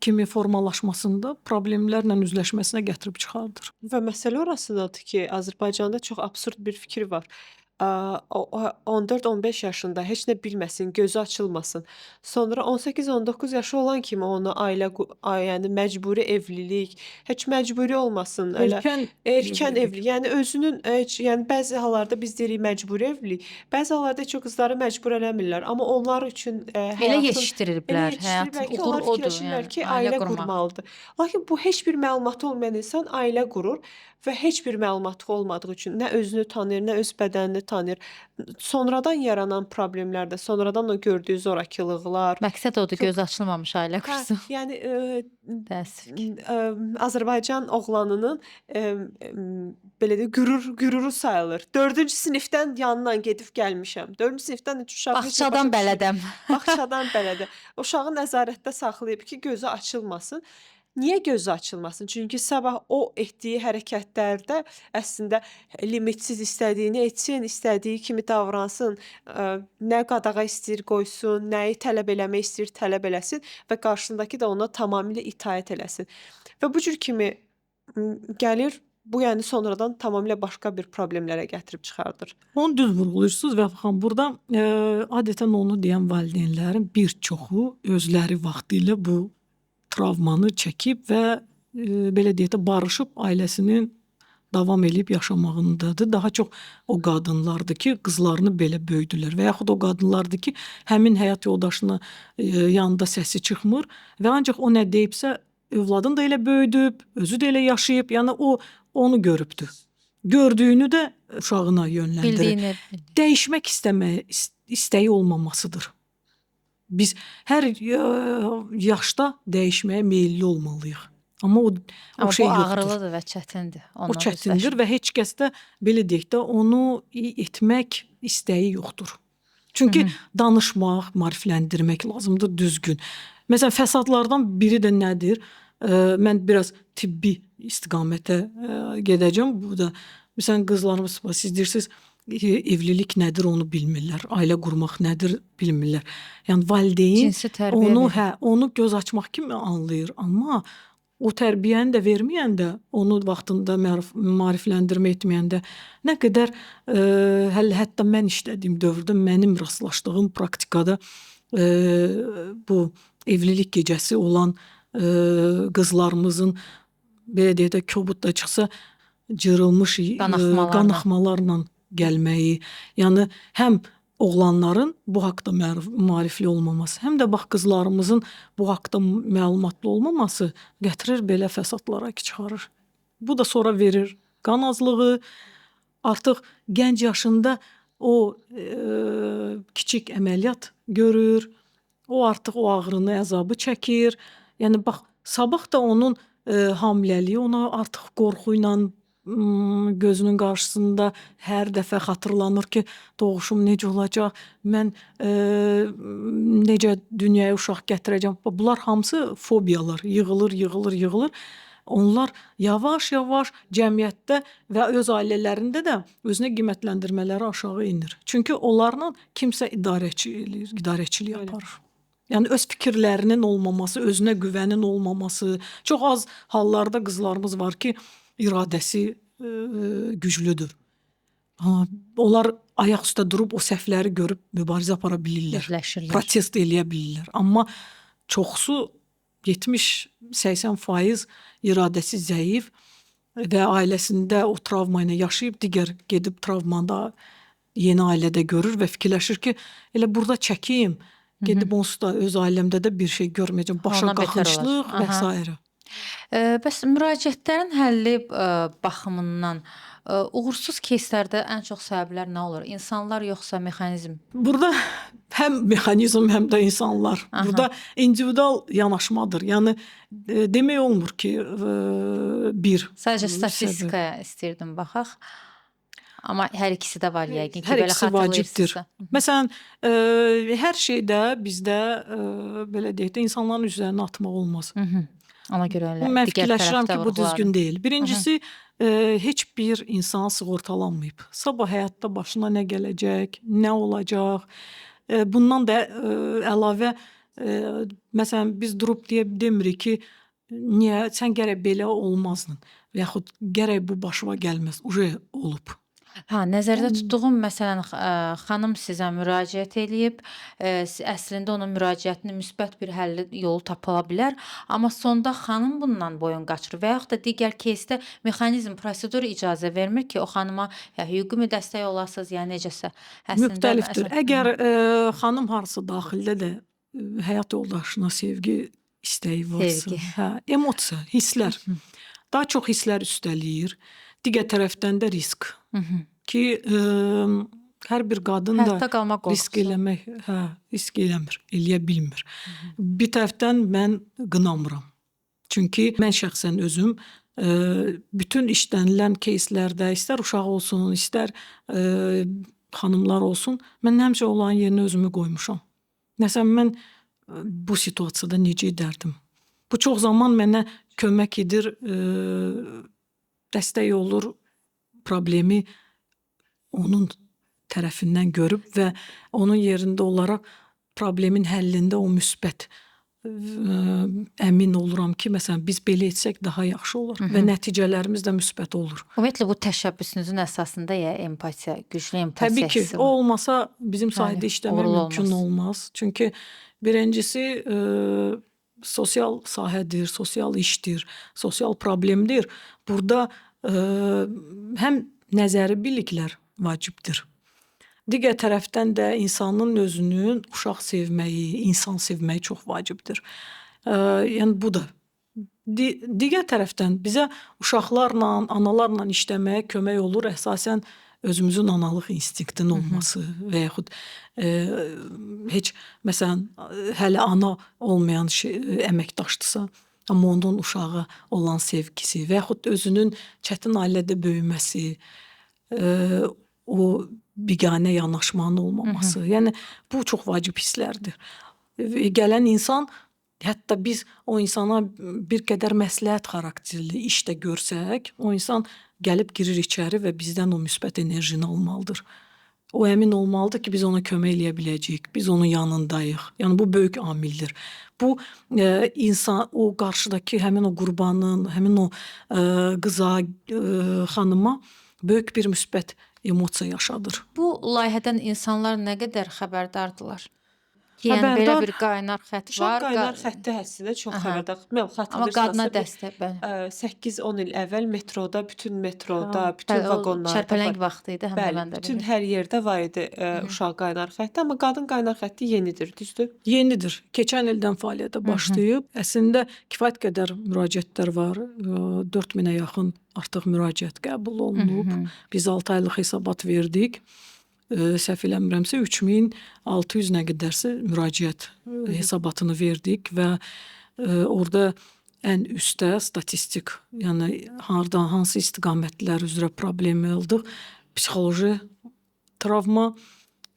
kimi formalaşmasında problemlərlə üzləşməsinə gətirib çıxardır. Və məsələ orasındadır ki, Azərbaycanda çox absurd bir fikir var. 14-15 yaşında heç nə bilməsin, gözü açılmasın. Sonra 18-19 yaşı olan kimi ona yəni məcburi evlilik, heç məcburi olmasın, elə erkən evlilik. Yəni özünün yəni bəzi hallarda biz deyirik məcburi evlilik, bəzi hallarda heç o qızları məcbur eləmirlər, amma onlar üçün Elə həyatın yetişdiriblər, həyatın ki, uğur onlar odur, fikirləşirlər yəni ki, ailə ailə qurmaq. qurmalıdır. Lakin bu heç bir məlumatı olmayan insan ailə qurur və heç bir məlumatı olmadığı üçün nə özünü tanıyır, nə öz bədənini tanıyır. Sonradan yaranan problemlər də, sonradan o gördüyü zorakılıqlar. Məqsəd odur, göz açılmamış ailə qursun. Yəni Təəssüf ki. Azərbaycan oğlanının belə də qüruru sayılır. 4-cü sinifdən yanından gedib gəlmişəm. 4-cü sinifdən heç uşaq heç nə başa Bağçadan bələdəm. Bağçadan bələdə. Uşağı nəzarətdə saxlayıb ki, gözü açılmasın. Niyə gözü açılmasın? Çünki sabah o etdiyi hərəkətlərdə əslində limitsiz istədiyini etsin, istədiyi kimi davransın, nə qadağa istəyir qoysun, nəyi tələb eləmək istəyir tələb eləsin və qarşısındakı da ona tamamilə itaət eləsin. Və bu cür kimi gəlir, bu yəni sonradan tamamilə başqa bir problemlərə gətirib çıxardır. Onu düz vurğulayırsınız və baxın, burada adətən onu deyən valideynlərin bir çoxu özləri vaxtilə bu travmanı çəkib və belə deyək də barışıb ailəsinin davam eləyib yaşamağındadır. Daha çox o qadınlardır ki, qızlarını belə böyüdülər və yaxud o qadınlardır ki, həmin həyat yoldaşına yanında səsi çıxmır və ancaq o nə deyibsə, övladın da elə böyüdüb, özü də elə yaşayıb, yəni o onu görübdür. Gördüyünü də uşağına yönləndirir. Dəyişmək istəyi olmamasıdır. Biz hər yaşda dəyişməyə meyilli olmalıyıq. Amma o şey bu yoxdur. ağrılıdır və çətindir. O çətindir və heç kəs də belə deyək də onu etmək istəyi yoxdur. Çünki danışmaq, maarifləndirmək lazımdır düzgün. Məsələn, fəsadlardan biri də nədir? Mən biraz tibbi istiqamətə gedəcəm. Bu da məsələn qızlarımız siz deyirsiniz evlilik nədir onu bilmirlər. Ailə qurmaq nədir bilmirlər. Yəni valideyn onu göz açmaq kimi anlayır, amma o tərbiyəni də verməyəndə, onu vaxtında maarifləndirmə etməyəndə nə qədər hətta mən işlədiyim dövrdə mənim rastlaşdığım praktikada bu evlilik gecəsi olan qızlarımızın belə deyək də kobudda çıxsa cırılmış qanaxmalarla gəlməyi, yəni həm oğlanların bu haqda maarifli olmaması, həm də bax qızlarımızın bu haqda məlumatlı olmaması gətirir belə fəsadlara çıxarır. Bu da sonra verir qan azlığı, artıq gənc yaşında o kiçik əməliyyat görür, o artıq o ağrını, əzabı çəkir. Yəni bax, sabah da onun hamiləliyi ona artıq qorxu ilə gözünün qarşısında hər dəfə xatırlanır ki, doğuşum necə olacaq, mən necə dünyaya uşaq gətirəcəm. Bunlar hamısı fobiyalar, yığılır. Onlar yavaş-yavaş cəmiyyətdə və öz ailələrində də özünə qiymətləndirmələri aşağı inir. Çünki onlarla kimsə idarəçilik aparır. Yəni öz fikirlərinin olmaması, özünə güvənin olmaması, çox az hallarda qızlarımız var ki, iradəsi güclüdür. Onlar ayaq üstə durub o səhvləri görüb mübarizə apara bilirlər, protest eləyə bilirlər. Amma çoxsu 70-80% iradəsi zəif və ailəsində o travma ilə yaşayıb, digər gedib travmada yeni ailədə görür və fikirləşir ki, elə burada çəkeyim, gedib onsuz da öz ailəmdə də bir şey görməyəcəm, başa qalxınçlıq və s. Bəs müraciətlərin həlli baxımından uğursuz keyslərdə ən çox səbəblər nə olur? İnsanlar yoxsa mexanizm? Burada həm mexanizm, həm də insanlar. Burada individual yanaşmadır. Yəni demək olmur ki, bir. Sadəcə statistikaya istəyirdim baxaq. Amma hər ikisi də var yəqin ki, hər belə ikisi vacibdir. xatırlayırsınızsa. Məsələn, hər şeydə bizdə belə deyək də insanların üzərinə atmaq olmaz. Ona görə elə Mən digər fikirləşirəm tərəfdə ki, bu düzgün vurğuladın. deyil. Birincisi, heç bir insan sığortalanmayıb. Sabah həyatda başına nə gələcək, nə olacaq? Bundan da əlavə, məsələn, biz durub demirik ki, niyə sən gərək belə olmazdın və yaxud gərək bu başıma gəlməz. Uje olub. Hə, nəzərdə tutduğum məsələn xanım sizə müraciət eləyib, əslində onun müraciətinin müsbət bir həll yolu tapıla bilər, amma sonda xanım bundan boyun qaçırır və yaxud da digər keysdə mexanizm, prosedur icazə vermir ki, o xanıma ya hüquqi dəstək olasınız, ya necəsə. Əslində Müxtəlifdir. Əgər xanım harasa daxildə də həyat yoldaşına sevgi istəyi varsa, Sevgi. hə, emosiya, hisslər. Daha çox hisslər üstələyir. Digər tərəfdən də risk. Ki, hər bir qadın da Həyatda qalmaq risk qorxusu. eləmək, hə, risk eləmir, eləyə bilmir. Bir tərəfdən mən qınamıram. Çünki mən şəxsən özüm bütün işlənilən keyslərdə, istər uşaq olsun, istər xanımlar olsun, mən həmişə onların yerinə özümü qoymuşam. Məsələn, mən bu situasiyada necə edərdim? Bu çox zaman mənə kömək edir, dəstək olur, problemi onun tərəfindən görüb və onun yerində olaraq problemin həllində o müsbət əmin oluram ki, məsələn, biz belə etsək daha yaxşı olur və nəticələrimiz də müsbət olur. Ümumiyyətlə bu təşəbbüsünüzün əsasında ya empatiya, güclü empatiya Təbii ki, hissi o var. olmasa bizim sahədə işləmək uğurlu mümkün olmaz. Çünki birincisi sosial sahədir, sosial işdir, sosial problemdir. Burada həm nəzəri biliklər vacibdir. Digər tərəfdən də insanın özünün uşaq sevməyi, insan sevməyi çox vacibdir. Yəni bu da. Digər tərəfdən bizə uşaqlarla, analarla işləməyə kömək olur əsasən özümüzün analıq instinktinin olması və yaxud heç məsələn hələ ana olmayan əməkdaşdırsa, amma onun uşağa olan sevgisi və yaxud özünün çətin ailədə böyüməsi, o biganə yanaşmanın olmaması. Yəni bu çox vacib hisslərdir. Gələn insan, hətta biz o insana bir qədər məsləhət xarakterli işdə görsək, o insan gəlib girir içəri və bizdən o müsbət enerjini almalıdır. O əmin olmalıdır ki, biz ona kömək eləyə biləcəyik, biz onun yanındayıq. Yəni bu böyük amildir. Bu insan, o qarşıdakı həmin o qurbanın, həmin o qıza, xanıma böyük bir müsbət emosiya yaşadır. Bu layihədən insanlar nə qədər xəbərdardılar? Yəni belə bir qaynar xətt Uşaq var. qaynar xətti həssində çox xəbərdar. Mən Amma xatırlayırsınızsa qadına dəstək bəli. 8-10 il əvvəl metroda, bütün metroda, Bəli, bütün o vaqonlarda çərpələng var. vaxtı idi, həm də Bəli, mən də bütün bilirəm. hər yerdə var idi uşaq qaynar xətti, amma qadın qaynar xətti yenidir, düzdür? Yenidir. Keçən ildən fəaliyyətə başlayıb. Əslində kifayət qədər müraciətlər var. 4000-ə yaxın artıq müraciət qəbul olunub. Biz 6 aylıq hesabat verdik. Səhv eləmirəmsə 3600 nə qədərsə müraciət hesabatını verdik və orada ən üstdə statistik, yəni hardan, hansı istiqamətlər üzrə problem aldıq, psixoloji travma,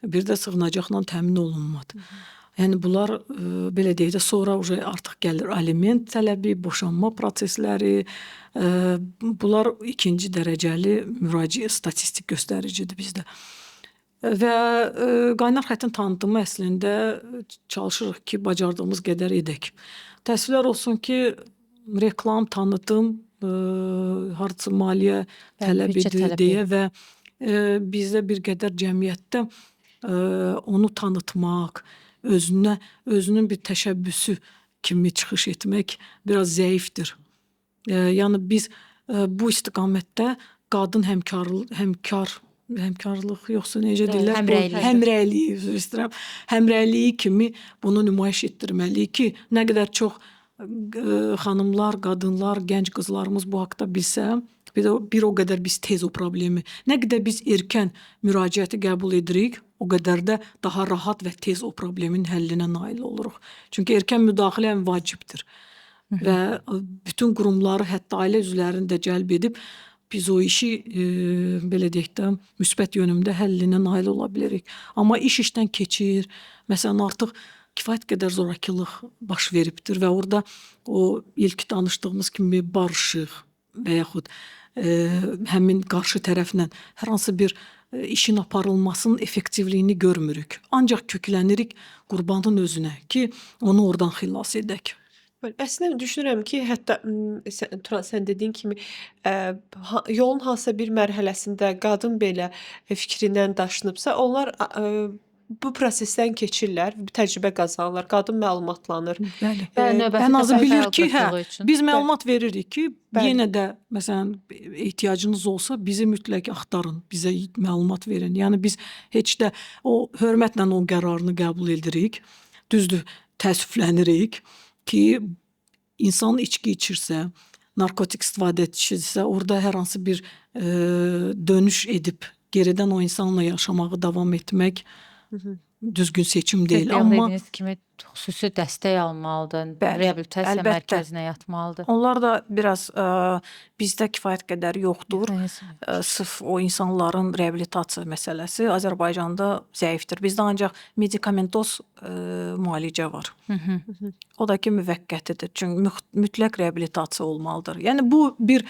bir də sığınacaqla təmin olunmadı. Yəni bunlar belə deyək də sonra artıq gəlir aliment tələbi, boşanma prosesləri, bunlar ikinci dərəcəli müraciət statistik göstəricidir bizdə. Və qaynar xəttin tanıtımı əslində çalışırıq ki, bacardığımız qədər edək. Təəssüflər olsun ki, reklam, tanıtım harca maliyyə tələbidir deyə və bizdə bir qədər cəmiyyətdə onu tanıtmaq, özünün bir təşəbbüsü kimi çıxış etmək biraz zəifdir. Yəni biz bu istiqamətdə qadın həmkarlıq yoxsa necə deyirlər? Həmrəyliyi, üzr istəyirəm. Həmrəyliyi kimi bunu nümayiş etdirməliyik ki, nə qədər çox xanımlar, qadınlar, gənc qızlarımız bu haqda bilsə, bir o qədər biz tez o problemi, nə qədər biz erkən müraciəti qəbul edirik, o qədər də daha rahat və tez o problemin həllinə nail oluruq. Çünki erkən müdaxilə ən vacibdir. Və bütün qurumları, hətta ailə üzvlərini də cəlb edib, biz o işi belə deyək də müsbət yönümdə həllinə nail ola bilirik. Amma iş işdən keçir. Məsələn, artıq kifayət qədər zorakılıq baş veribdir və orada o ilk danışdığımız kimi barışıq və yaxud həmin qarşı tərəflə hər hansı bir işin aparılmasının effektivliyini görmürük. Ancaq köklənirik qurbanın özünə ki, onu oradan xilas edək. Bəli, əslində düşünürəm ki, hətta Turan, sən dediyin kimi yolun hansısa bir mərhələsində qadın belə fikrindən daşınıbsa, onlar bu prosesdən keçirlər, təcrübə qazanırlar, qadın məlumatlanır. Bəli. Və növbəti Ən azı dəfə bilir xəyal ki, qırıqlığı üçün. biz məlumat veririk ki, Bəli. yenə də məsələn ehtiyacınız olsa bizi mütləq axtarın, bizə məlumat verin. Yəni biz heç də o hörmətlə o qərarını qəbul edirik. Düzdür, təəssüflənirik ki, insan içki içirsə, narkotik istifadə etsə, orada hər hansı bir dönüş edib geridən o insanla yaşamağı davam etmək düzgün seçim deyil. Amma Amma dediyiniz kimi xüsusi dəstək almalıdır, Bəli, reabilitasiya əlbəttə. mərkəzinə yatmalıdır. Onlar da biraz bizdə kifayət qədər yoxdur. Sırf o insanların reabilitasiya məsələsi Azərbaycanda zəifdir. Bizdə ancaq medikamentoz müalicə var. O da ki müvəqqətidir. Çünki mütləq reabilitasiya olmalıdır. Yəni bu bir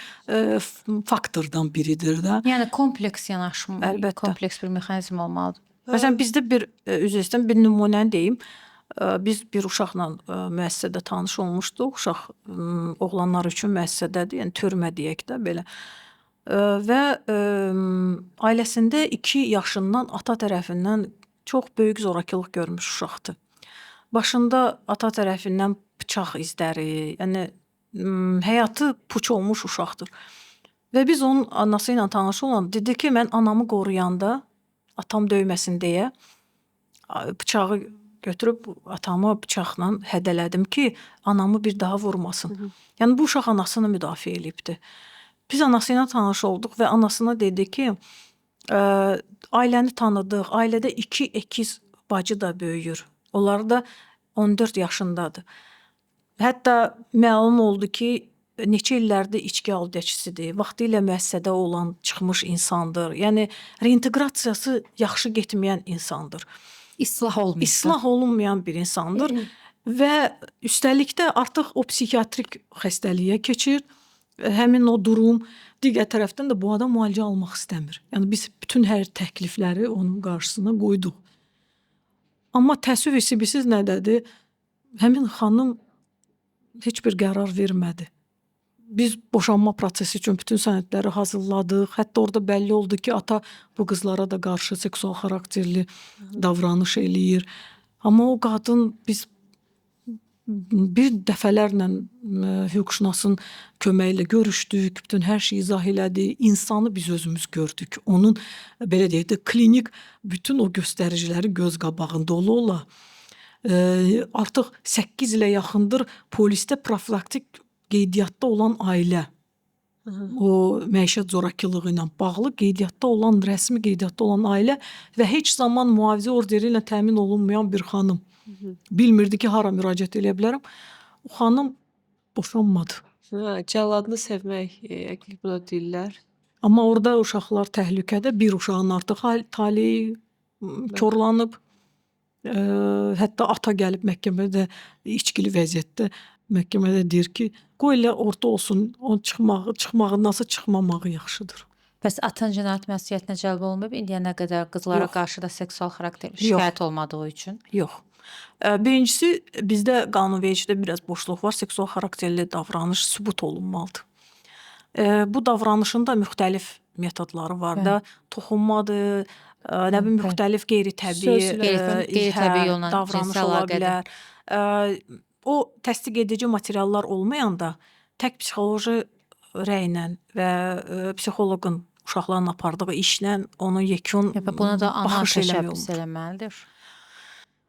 faktordan biridir də. Yəni kompleks yanaşma, Əlbəttə. kompleks bir mexanizm olmalıdır. Məsələn bizdə bir üzr istəyirəm, bir nümunəni deyim. Biz bir uşaqla müəssisədə tanış olmuşduq. Uşaq oğlanlar üçün müəssisədədir, yəni türmə deyək də belə. Və ailəsində 2 yaşından ata tərəfindən çox böyük zorakılıq görmüş uşaqdır. Başında ata tərəfindən bıçaq izləri, yəni həyatı puç olmuş uşaqdır. Və biz onun anası ilə tanış olan dedi ki, mən anamı qoruyanda atam döyməsin deyə bıçağı götürüb atamı bıçaqla hədələdim ki, anamı bir daha vurmasın. Yəni bu uşaq anasını müdafiə edibdi. Biz anası ilə tanış olduq və anasına dedi ki, ailəni tanıdıq, ailədə 2 əkiz bacı da böyüyür. Onlar da 14 yaşındadır. Hətta məlum oldu ki, neçə illərdir içki aludəçisidir. Vaxtilə müəssisədə olan çıxmış insandır. Yəni reinteqrasiyası yaxşı getməyən insandır. İslah olmuş. İslah olunmayan bir insandır və üstəlik də artıq o psixiatrik xəstəliyə keçir. Həmin o durum digər tərəfdən də bu adam müalicə almaq istəmir. Yəni biz bütün hər təklifləri onun qarşısına qoyduq. Amma təəssüf hissi bilirsiniz nədədir? Həmin xanım heç bir qərar vermədi. Biz boşanma prosesi üçün bütün sənədləri hazırladıq. Hətta orada bəlli oldu ki, ata bu qızlara da qarşı seksual xarakterli davranış eləyir. Amma o qadın biz bir dəfələrlə hüquqşünasın köməyi ilə görüşdük, bütün hər şeyi izah elədi. İnsanı biz özümüz gördük. Onun belə deyək də klinik bütün o göstəriciləri göz qabağında ola. Artıq 8 ilə yaxındır polisdə profilaktik qeydiyyatda olan ailə, o məişət zorakılığı ilə bağlı qeydiyyatda olan, rəsmi qeydiyyatda olan ailə və heç zaman mühafizə orderi ilə təmin olunmayan bir xanım. Bilmirdi ki, hara müraciət edə bilərəm. O xanım boşanmadı. Cəlladını sevmək, buna deyirlər. Amma orada uşaqlar təhlükədə, bir uşağın artıq taleyi korlanıb. Hətta ata gəlib məhkəmədə içkili vəziyyətdə məhkəmədə deyir ki, qoy elə orta olsun, onun çıxmağındansa çıxmamağı yaxşıdır. Bəs atan cinayət məsuliyyətinə cəlb olunmayıb indiyə nə qədər qızlara Yox. qarşı da seksual xarakterli Yox. şikayət olmadığı üçün? Yox. Birincisi, bizdə qanunvericidə biraz boşluq var. Seksual xarakterli davranış sübut olunmalıdır. Bu davranışın da müxtəlif metodları var da. Toxunmadır, nə bilim müxtəlif qeyri-təbii Qeyri-təbii yolla davranış cinsi ola əlaqədir. bilər. O təsdiq edici materiallar olmayanda tək psixoloji rəylə və psixoloqun uşaqların apardığı işlə onun yekun Buna da ana baxış eləmək təşəbbüs olmur. eləməlidir.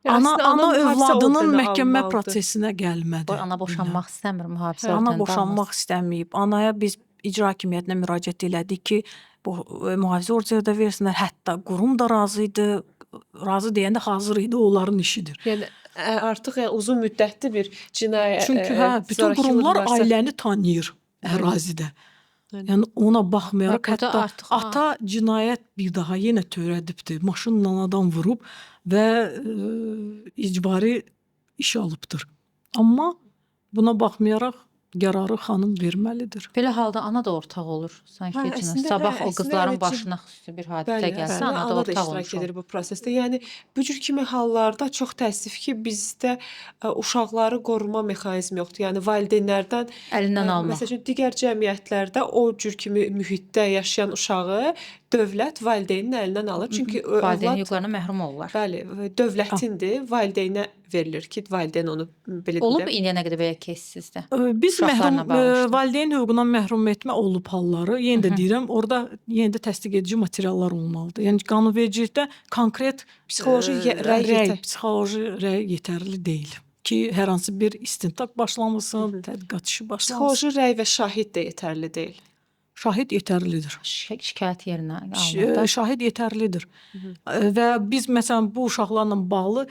Ana övladının ordeni məhkəmə almalıdır. Prosesinə gəlmədi. Ana boşanmaq istəmir, mühafizə Ana ordenində boşanmaq istəməyib. Anaya biz icra hakimiyyətinə müraciət elədik ki, bu mühafizə orderi də versinlər. Hətta qurum da razı idi. Razı deyəndə hazır idi, onların işidir. Yəni artıq uzun müddətli bir cinayət. Çünki bütün qurumlar ailəni tanıyır ərazidə. Yəni ona baxmayaraq Burada hətta artıq- ata cinayət bir daha yenə törədibdir. Maşınla adam vurub və icbari iş alıbdır. Amma buna baxmayaraq qərarı xanım verməlidir. Belə halda ana da ortaq olur sanki Hə, Cüneyt. əslində, Sabah o əslində qızların elə başına xüsusi bir hadisə Bəli, gəlsə, əslində ana da ana da ortaq iştirak olmuş olur. edir bu prosesdə. Yəni bu cür kimi hallarda çox təəssüf ki, bizdə uşaqları qoruma mexanizmi yoxdur. Yəni valideynlərdən Əlindən almaq. məsəl üçün digər cəmiyyətlərdə o cür kimi mühitdə yaşayan uşağı dövlət valideynin əlindən alır. Çünki Valideyn övlad hüquqlarına məhrum olurlar. bəli, dövlətindir, valideynə verilir ki, valideyn onu belə Olub deyək. indiyə nə qədər belə kes sizdə? Biz Uşaqlarla bağlı. valideyn hüququndan məhrum etmə olub halları. Yenə də deyirəm, orada yenə də təsdiq edici materiallar olmalıdır. Yəni qanunvericilikdə konkret Psixoloji rəy psixoloji rəy yetərli deyil ki, hər hansı bir istintaq başlamasın, tədqiqat işi başlansın. Psixoloji rəy və şahid də yetərli deyil. Şahid yetərlidir. Şikayət yerinə alınır. Şahid yetərlidir. Və biz məsələn bu uşaqlarla bağlı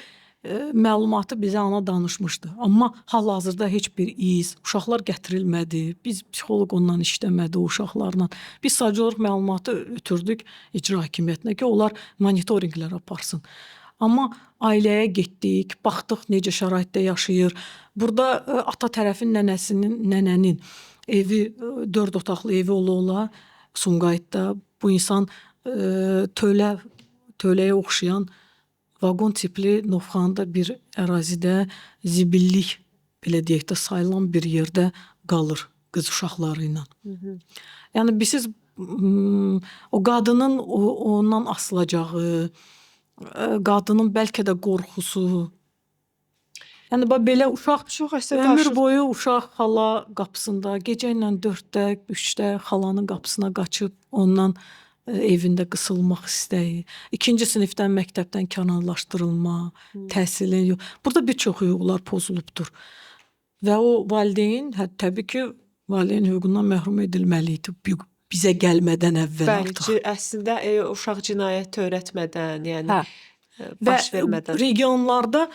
məlumatı bizə ana danışmışdı. Amma hal-hazırda heç bir iz, uşaqlar gətirilmədi. Biz psixoloq ondan işləmədi o uşaqlarla. Biz sadəcə olaraq məlumatı ötürdük icra hakimiyyətinə ki, onlar monitorinqlər aparsın. Amma ailəyə getdik, baxdıq necə şəraitdə yaşayır. Burada ata tərəfin nənənin evi 4 otaqlı evi ola Sumqayıtda bu insan tövləyə oxşayan vaqon tipli Novxanada bir ərazidə zibillik belə deyək də sayılan bir yerdə qalır qız uşaqları ilə. Yəni siz o qadının ondan asılacağı, qadının bəlkə də qorxusu. Yəni belə uşaq ömür boyu uşaq xala qapısında, gecə ilə 4-də, 3-də xalanın qapısına qaçıb ondan evində qısılmaq istəyi, 2-ci sinifdən məktəbdən kənarlaşdırılma, təhsilin yox. Burada bir çox hüquqlar pozulubdur. Və o valideyn təbii ki, valideyn hüququndan məhrum edilməli idi bizə gəlmədən əvvəl artıq. Bəli, əslində uşaq cinayət törətmədən, yəni baş vermədən. Və regionlarda,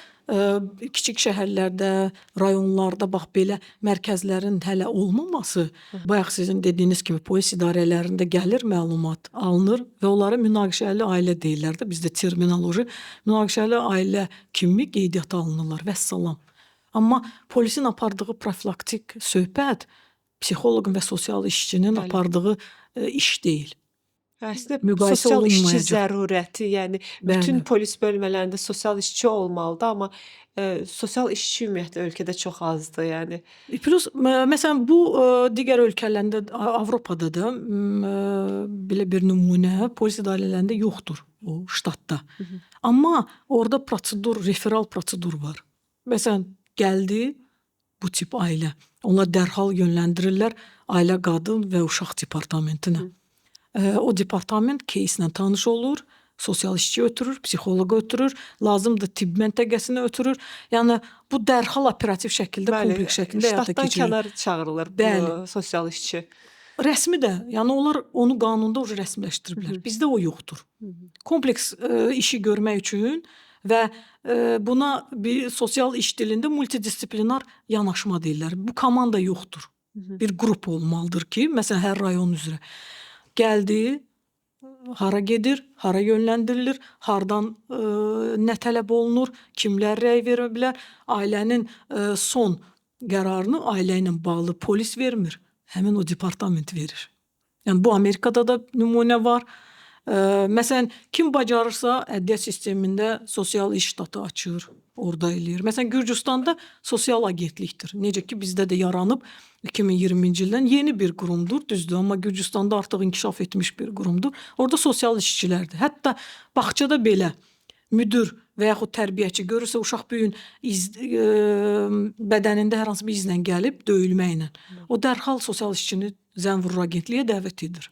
kiçik şəhərlərdə, rayonlarda bax belə mərkəzlərin hələ olmaması, bayaq sizin dediyiniz kimi polis idarələrində gəlir məlumat, alınır və onları münaqişəli ailə deyirlər də, bizdə terminoloji münaqişəli ailə kimi qeydiyyata alınırlar, vəssalam. Amma polisin apardığı profilaktik söhbət psixoloqun və sosial işçinin apardığı iş deyil. Əslində sosial işçi zərurəti, yəni bütün polis bölmələrində sosial işçi olmalıdır, amma sosial işçi ümumiyyətlə ölkədə çox azdır, yəni. Plus məsələn bu digər ölkələrdə, Avropada da belə bir nümunə polis idarələrində yoxdur o ştatda. Amma orada prosedur, referal prosedur var. Məsələn, gəldi bu tip ailə. Onlar dərhal yönləndirirlər ailə, qadın və uşaq departamentinə. O departament кейslə tanış olur, sosial işçi ötürür, psixoloqa ötürür, lazımdır tibb məntəqəsinə ötürür. Yəni bu dərhal operativ şəkildə, kompleks şəkildə həyata keçirilir. Ştatdan kənar çağırılır bu sosial işçi. Rəsmi də, yəni onlar onu qanunda rəsmiləşdiriblər. Bizdə o yoxdur. Kompleks işi görmək üçün və buna bir sosial iş dilində multidisiplinar yanaşma deyirlər. Bu komanda yoxdur. Bir qrup olmalıdır ki, məsələn hər rayon üzrə gəldi, hara gedir, hara yönləndirilir, hardan nə tələb olunur, kimlər rəy verə bilər. Ailənin son qərarını ailə ilə bağlı polis vermir, həmin o departament verir. Yəni bu Amerikada da nümunə var. Məsələn, kim bacarırsa ədliyyə sistemində sosial iş ştatı açır, orada eləyir. Məsələn, Gürcüstanda sosial agentlikdir. Necə ki, bizdə də yaranıb 2020-ci ildən yeni bir qurumdur, düzdür, amma Gürcüstanda artıq inkişaf etmiş bir qurumdur. Orada sosial işçilərdir. Hətta bağçada belə müdür və yaxud tərbiyəçi görürsə uşaq bu gün bədənində hər hansı bir izlə gəlib döyülməklə, o dərhal sosial işçini zəng vurur agentliyə dəvət edir.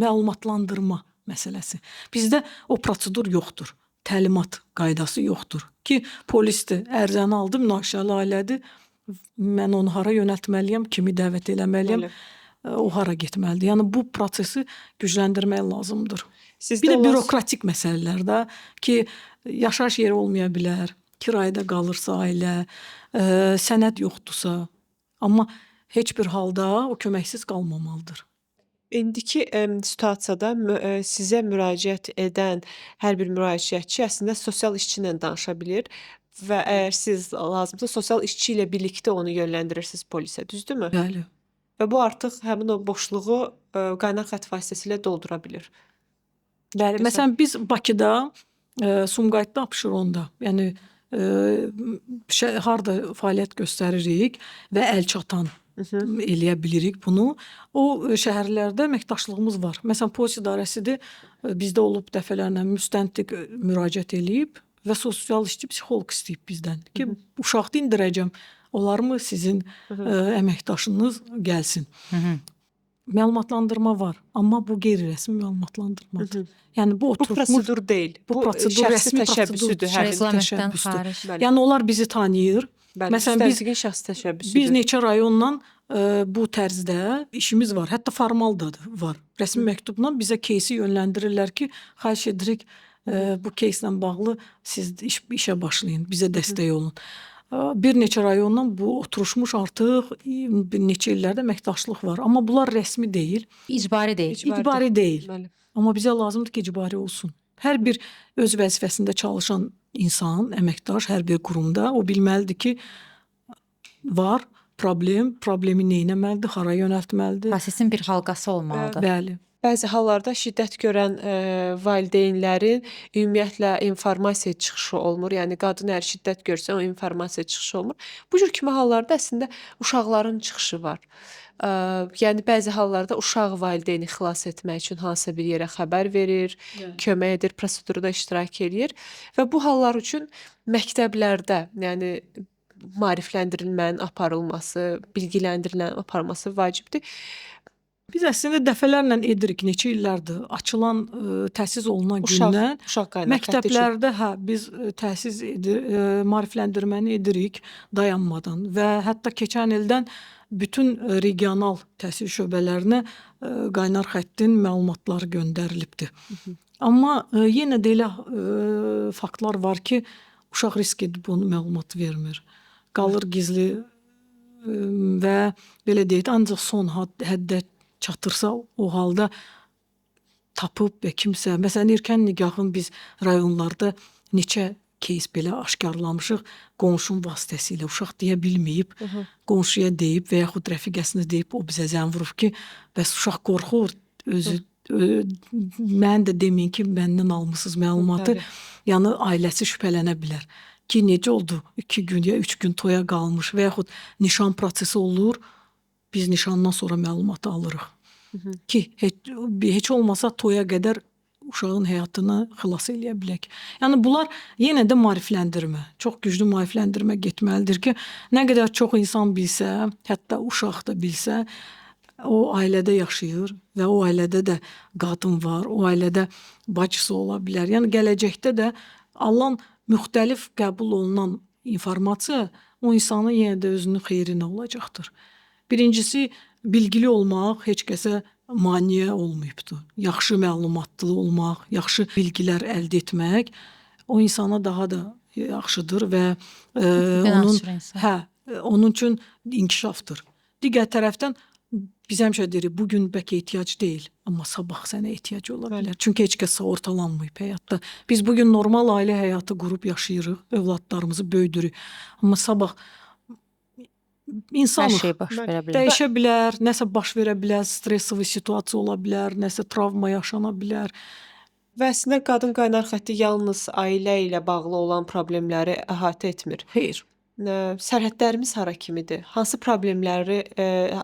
Məlumatlandırma məsələsi. Bizdə o prosedur yoxdur. Təlimat qaydası yoxdur ki, polisdir, ərizəni aldı, münaqişəli ailədir. Mən onu hara yönəltməliyəm, kimi dəvət eləməliyəm, o hara getməlidir. Yəni bu prosesi gücləndirmək lazımdır. Bir də bürokratik məsələlər də ki, yaşayış yeri olmaya bilər, kirayədə qalırsa ailə, sənəd yoxdursa, amma heç bir halda o köməksiz qalmamalıdır. İndiki situasiyada sizə müraciət edən hər bir müraciətçi əslində sosial işçi ilə danışa bilir. və əgər siz lazımsa sosial işçi ilə birlikdə onu yönləndirirsiniz polisə, düzdürmü? Bəli. Və bu artıq həmin o boşluğu qaynar xətt vasitəsilə doldura bilir. Bəli. Gözəl. Məsələn biz Bakıda Sumqayıtda Abşeronda, yəni harda fəaliyyət göstəririk və əl çatan eləyə bilirik bunu. O şəhərlərdə əməkdaşlığımız var. Məsələn, polis idarəsidir. Bizdə olub dəfələrlə müstəntiq müraciət eləyib və sosial işçi psixoloq istəyib bizdən ki, uşaq dindirəcəm. Olarmı sizin əməkdaşınız gəlsin? Məlumatlandırma var, amma bu qeyri-rəsmi məlumatlandırmadır. Yəni bu Bu oturmuş prosedur deyil. bu prosedur şəxsi rəsmi təşəbbüsüdür. prosedur, Həmin Reqlamentdən təşəbbüsdür. xaric. Bəli. Yəni onlar bizi tanıyır. Bəli, Məsələn, biz müstəntiqin şəxsi təşəbbüsüdür. biz neçə rayonla bu tərzdə işimiz var. Hətta formal da var. Rəsmi məktubla bizə кейsi yönləndirirlər ki, xahiş edirik bu keyslə bağlı siz işə başlayın, bizə dəstək olun. Bir neçə rayondan bu oturuşmuş artıq bir neçə illərdə əməkdaşlıq var. Amma bunlar rəsmi deyil, İcbari deyil. icbari deyil. Bəli. Amma bizə lazımdır ki, icbari olsun. Hər bir öz vəzifəsində çalışan insan, əməkdaş hər bir qurumda o bilməlidir ki, var problemi nə etməlidir, hara yönəltməlidir. Prosesin bir halqası olmalıdır. Bəli. Bəzi hallarda şiddət görən valideynlərin ümumiyyətlə informasiya çıxışı olmur. Yəni qadın əgər şiddət görsə, o informasiya çıxışı olmur. Bu cür kimi hallarda əslində uşaqların çıxışı var. Yəni bəzi hallarda uşaq valideyni xilas etmək üçün hansısa bir yerə xəbər verir, kömək edir, prosedurda iştirak eləyir və bu hallar üçün məktəblərdə, yəni maarifləndirilmənin aparılması, bilgiləndirilmənin aparılması vacibdir. Biz əslində dəfələrlə edirik, neçə illərdir açılan, təsis olunan gündən Uşaq qaynar xətti üçün. məktəblərdə biz təsis maarifləndirməni edirik dayanmadan və hətta keçən ildən bütün regional təhsil şöbələrinə qaynar xəttin məlumatları göndərilibdir. Amma yenə də elə faktlar var ki, uşaq risk edib onu məlumat vermir. Qalır gizli və belə deyək, ancaq son həddə çatırsa o halda tapıb və kimsə, məsələn, erkən nigahın biz rayonlarda neçə keys belə aşkarlamışıq, qonşunun vasitəsilə uşaq deyə bilməyib, qonşuya deyib və yaxud rəfiqəsinə deyib, o bizə zəng vurub ki, bəs uşaq qorxur, özü mən də deməyin ki, məndən almısınız məlumatı, yəni ailəsi şübhələnə bilər ki, necə oldu, 2 gün ya 3 gün toya qalmış və yaxud nişan prosesi olur, biz nişandan sonra məlumatı alırıq. Ki, heç olmasa toya qədər uşağın həyatını xilas eləyə bilək. Yəni, bunlar yenə də maarifləndirmə, çox güclü maarifləndirmə getməlidir ki, nə qədər çox insan bilsə, hətta uşaq da bilsə, o ailədə yaşayır və o ailədə də qadın var, o ailədə bacısı ola bilər. Yəni, gələcəkdə də alınan müxtəlif qəbul olunan informasiya o insanın yenə də özünün xeyrinə olacaqdır. Birincisi, bilgili olmaq heç kəsə maneə olmayıbdır. Yaxşı məlumatlı olmaq, yaxşı bilgilər əldə etmək o insana daha da yaxşıdır və onun üçün inkişafdır. Digər tərəfdən biz həmişə deyirik, bugün bəlkə ehtiyac deyil, amma sabah sənə ehtiyac ola bilər. Çünki heç kəs sağortalanmayıb həyatda. Biz bugün normal ailə həyatı qurub yaşayırıq, övladlarımızı böyüdürük. Amma sabah Hər şey baş verə bilər. Dəyişə bilər, nəsə baş verə bilər, stressli situasiya ola bilər, nəsə travma yaşana bilər. Və əslində qadın qaynar xətti yalnız ailə ilə bağlı olan problemləri əhatə etmir. Xeyr. Sərhədlərimiz hara kimidir? Hansı problemləri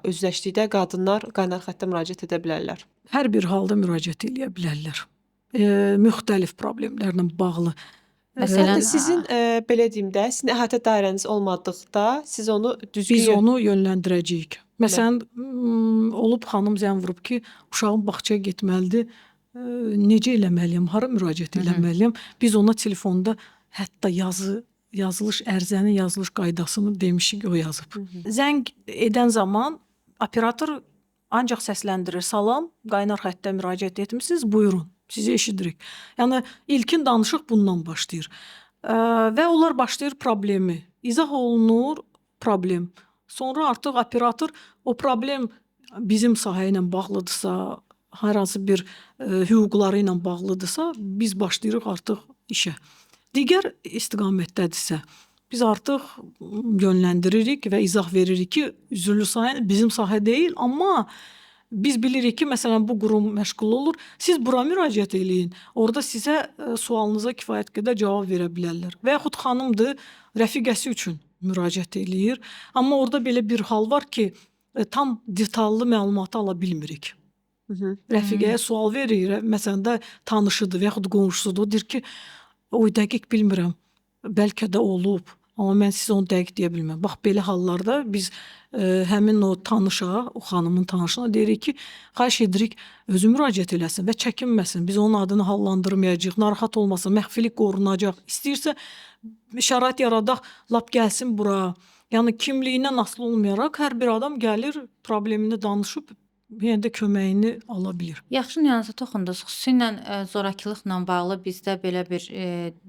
üzləşdikdə qadınlar qaynar xəttə müraciət edə bilərlər? Hər bir halda müraciət edə bilərlər. Müxtəlif problemlərlə bağlı. Məsələn, sizin belə deyim də, sizin əhatə dairəniz olmadıqda siz onu düzgün biz onu yönləndirəcəyik. Məsələn, olub xanım zəng vurub ki, uşağım bağçaya getməlidir. Necə eləməliyəm, hara müraciət eləməliyəm? Biz ona telefonda hətta yazılış ərizənin yazılış qaydasını demişik, o yazıb. Zəng edən zaman operator ancaq səsləndirir. Salam, qaynar xəttə müraciət etmisiniz, buyurun. Sizi eşidirik. Yəni, ilkin danışıq bundan başlayır. Və onlar başlayır problemi. İzah olunur problem. Sonra artıq operator o problem bizim sahə ilə bağlıdırsa, hər hansı bir hüquqları ilə bağlıdırsa, biz başlayırıq artıq işə. Digər istiqamətdədirsə, biz artıq yönləndiririk və izah veririk ki, üzrlü sahə bizim sahə deyil, amma biz bilirik ki, məsələn, bu qurum məşğul olur. Siz bura müraciət eləyin. Orada sizə sualınıza kifayət qədər cavab verə bilərlər. Və yaxud xanımdır, rəfiqəsi üçün müraciət eləyir. Amma orada belə bir hal var ki, tam detallı məlumatı ala bilmirik. Rəfiqəyə sual verir, məsələn də tanışıdır və yaxud qonşusudur, deyir ki, oy dəqiq bilmirəm, bəlkə də olub, amma mən sizə onu dəqiq deyə bilməm. Bax, belə hallarda biz həmin o tanışa, o xanımın tanışına deyirik ki, xahiş edirik, özü müraciət eləsin və çəkinməsin. Biz onun adını hallandırmayacağıq, narahat olmasın, məxfilik qorunacaq. İstəyirsə, şərait yaradaq, lap gəlsin bura. Yəni, kimliyindən asılı olmayaraq, hər bir adam gəlir, problemini danışıb, yenə də köməyini ala bilir. Yaxşı nüansa toxundunuz. Xüsusilə zorakılıqla bağlı bizdə belə bir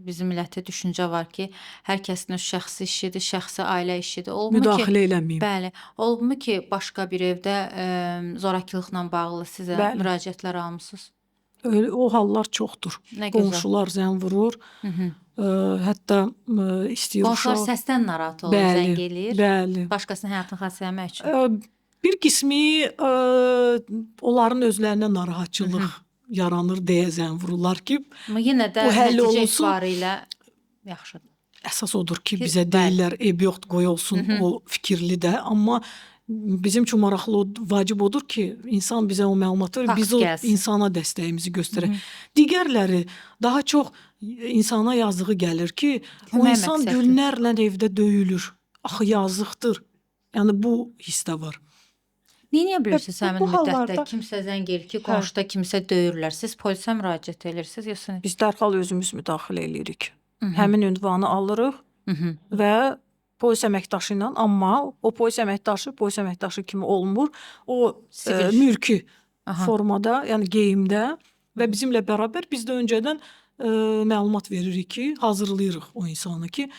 bizim millətdə düşüncə var ki, hər kəsin öz şəxsi işidir, şəxsi ailə işidir. Olubmu ki, Müdaxilə eləməyim. bəli, olubmu ki, başqa bir evdə zorakılıqla bağlı sizə Bəli. müraciətlər almısınız? Öyle, o hallar çoxdur. Nə gözəl. Qonşular zəng vurur. Hətta istəyir Qonşular uşaq. səsdən narahat olur, Bəli, zəng eləyir. bəli. Başqasının həyatını xəstələmək üçün. Bir qismi onların özlərinə narahatçılıq yaranır deyə zəng vururlar ki, Amma yenə də bu həll nəticə olunsun. etibarilə yaxşıdır. əsas odur ki, Ki, bizə bəli. deyirlər, ev yoxdur, qoy olsun, o fikirli də. Amma bizim üçün maraqlı, vacib odur ki, insan bizə o məlumatı verir, Fakt biz o gəlsin. insana dəstəyimizi göstərək. Digərləri daha çox insana yazığı gəlir ki, o Kömək insan məqsədli. günlərlə evdə döyülür. Axı yazıqdır. Yəni bu hiss də var. Neyə bilirsiniz bu həmin müddətdə hallarda- kimsə zəng eləyir ki, qonşuda kimsə döyürlər. Siz polisə müraciət edirsiniz yoxsa? Biz dərhal özümüz müdaxilə edirik. Həmin ünvanı alırıq və polis əməkdaşı ilə, amma o polis əməkdaşı kimi olmur. O Sivil. mülki Aha. formada, yəni geyimdə və bizimlə bərabər biz də öncədən məlumat veririk ki, hazırlayırıq o insanı ki,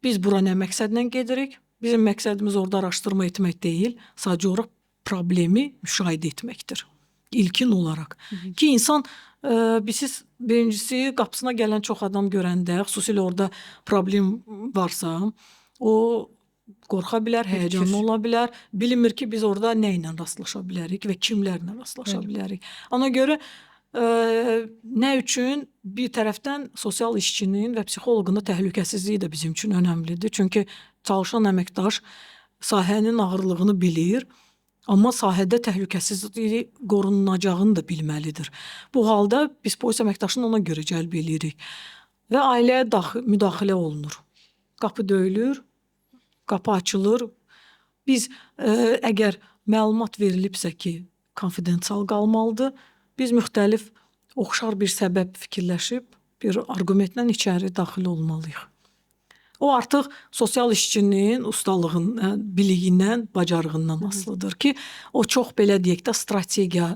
biz bura nə məqsədlə gedirik? Bizim məqsədimiz orada araşdırma etmək deyil, sadəcə olaraq problemi müşahidə etməkdir. İlkin olaraq. Ki insan siz birincisi qapısına gələn çox adam görəndə, xüsusilə orada problem varsa, o qorxa bilər, həyəcanlı ola bilər. Bilmir ki, biz orada nə ilə rastlaşa bilərik və kimlərlə rastlaşa bilərik. Ona görə nə üçün bir tərəfdən sosial işçinin və psixoloqun da təhlükəsizliyi də bizim üçün önəmlidir. Çünki çalışan əməkdaş sahənin ağırlığını bilir. Amma sahədə təhlükəsizliyi qorunacağını da bilməlidir. Bu halda biz polis əməkdaşını ona görə cəlb edirik. Və ailəyə müdaxilə olunur. Qapı döyülür, qapı açılır. Biz əgər məlumat verilibsə ki, konfidensial qalmalıdır, biz müxtəlif oxşar bir səbəb fikirləşib, bir arqumentlə içəri daxil olmalıyıq. O artıq sosial işçinin ustalığından, biliyindən, bacarığından asılıdır ki, o çox belə deyək də strategiya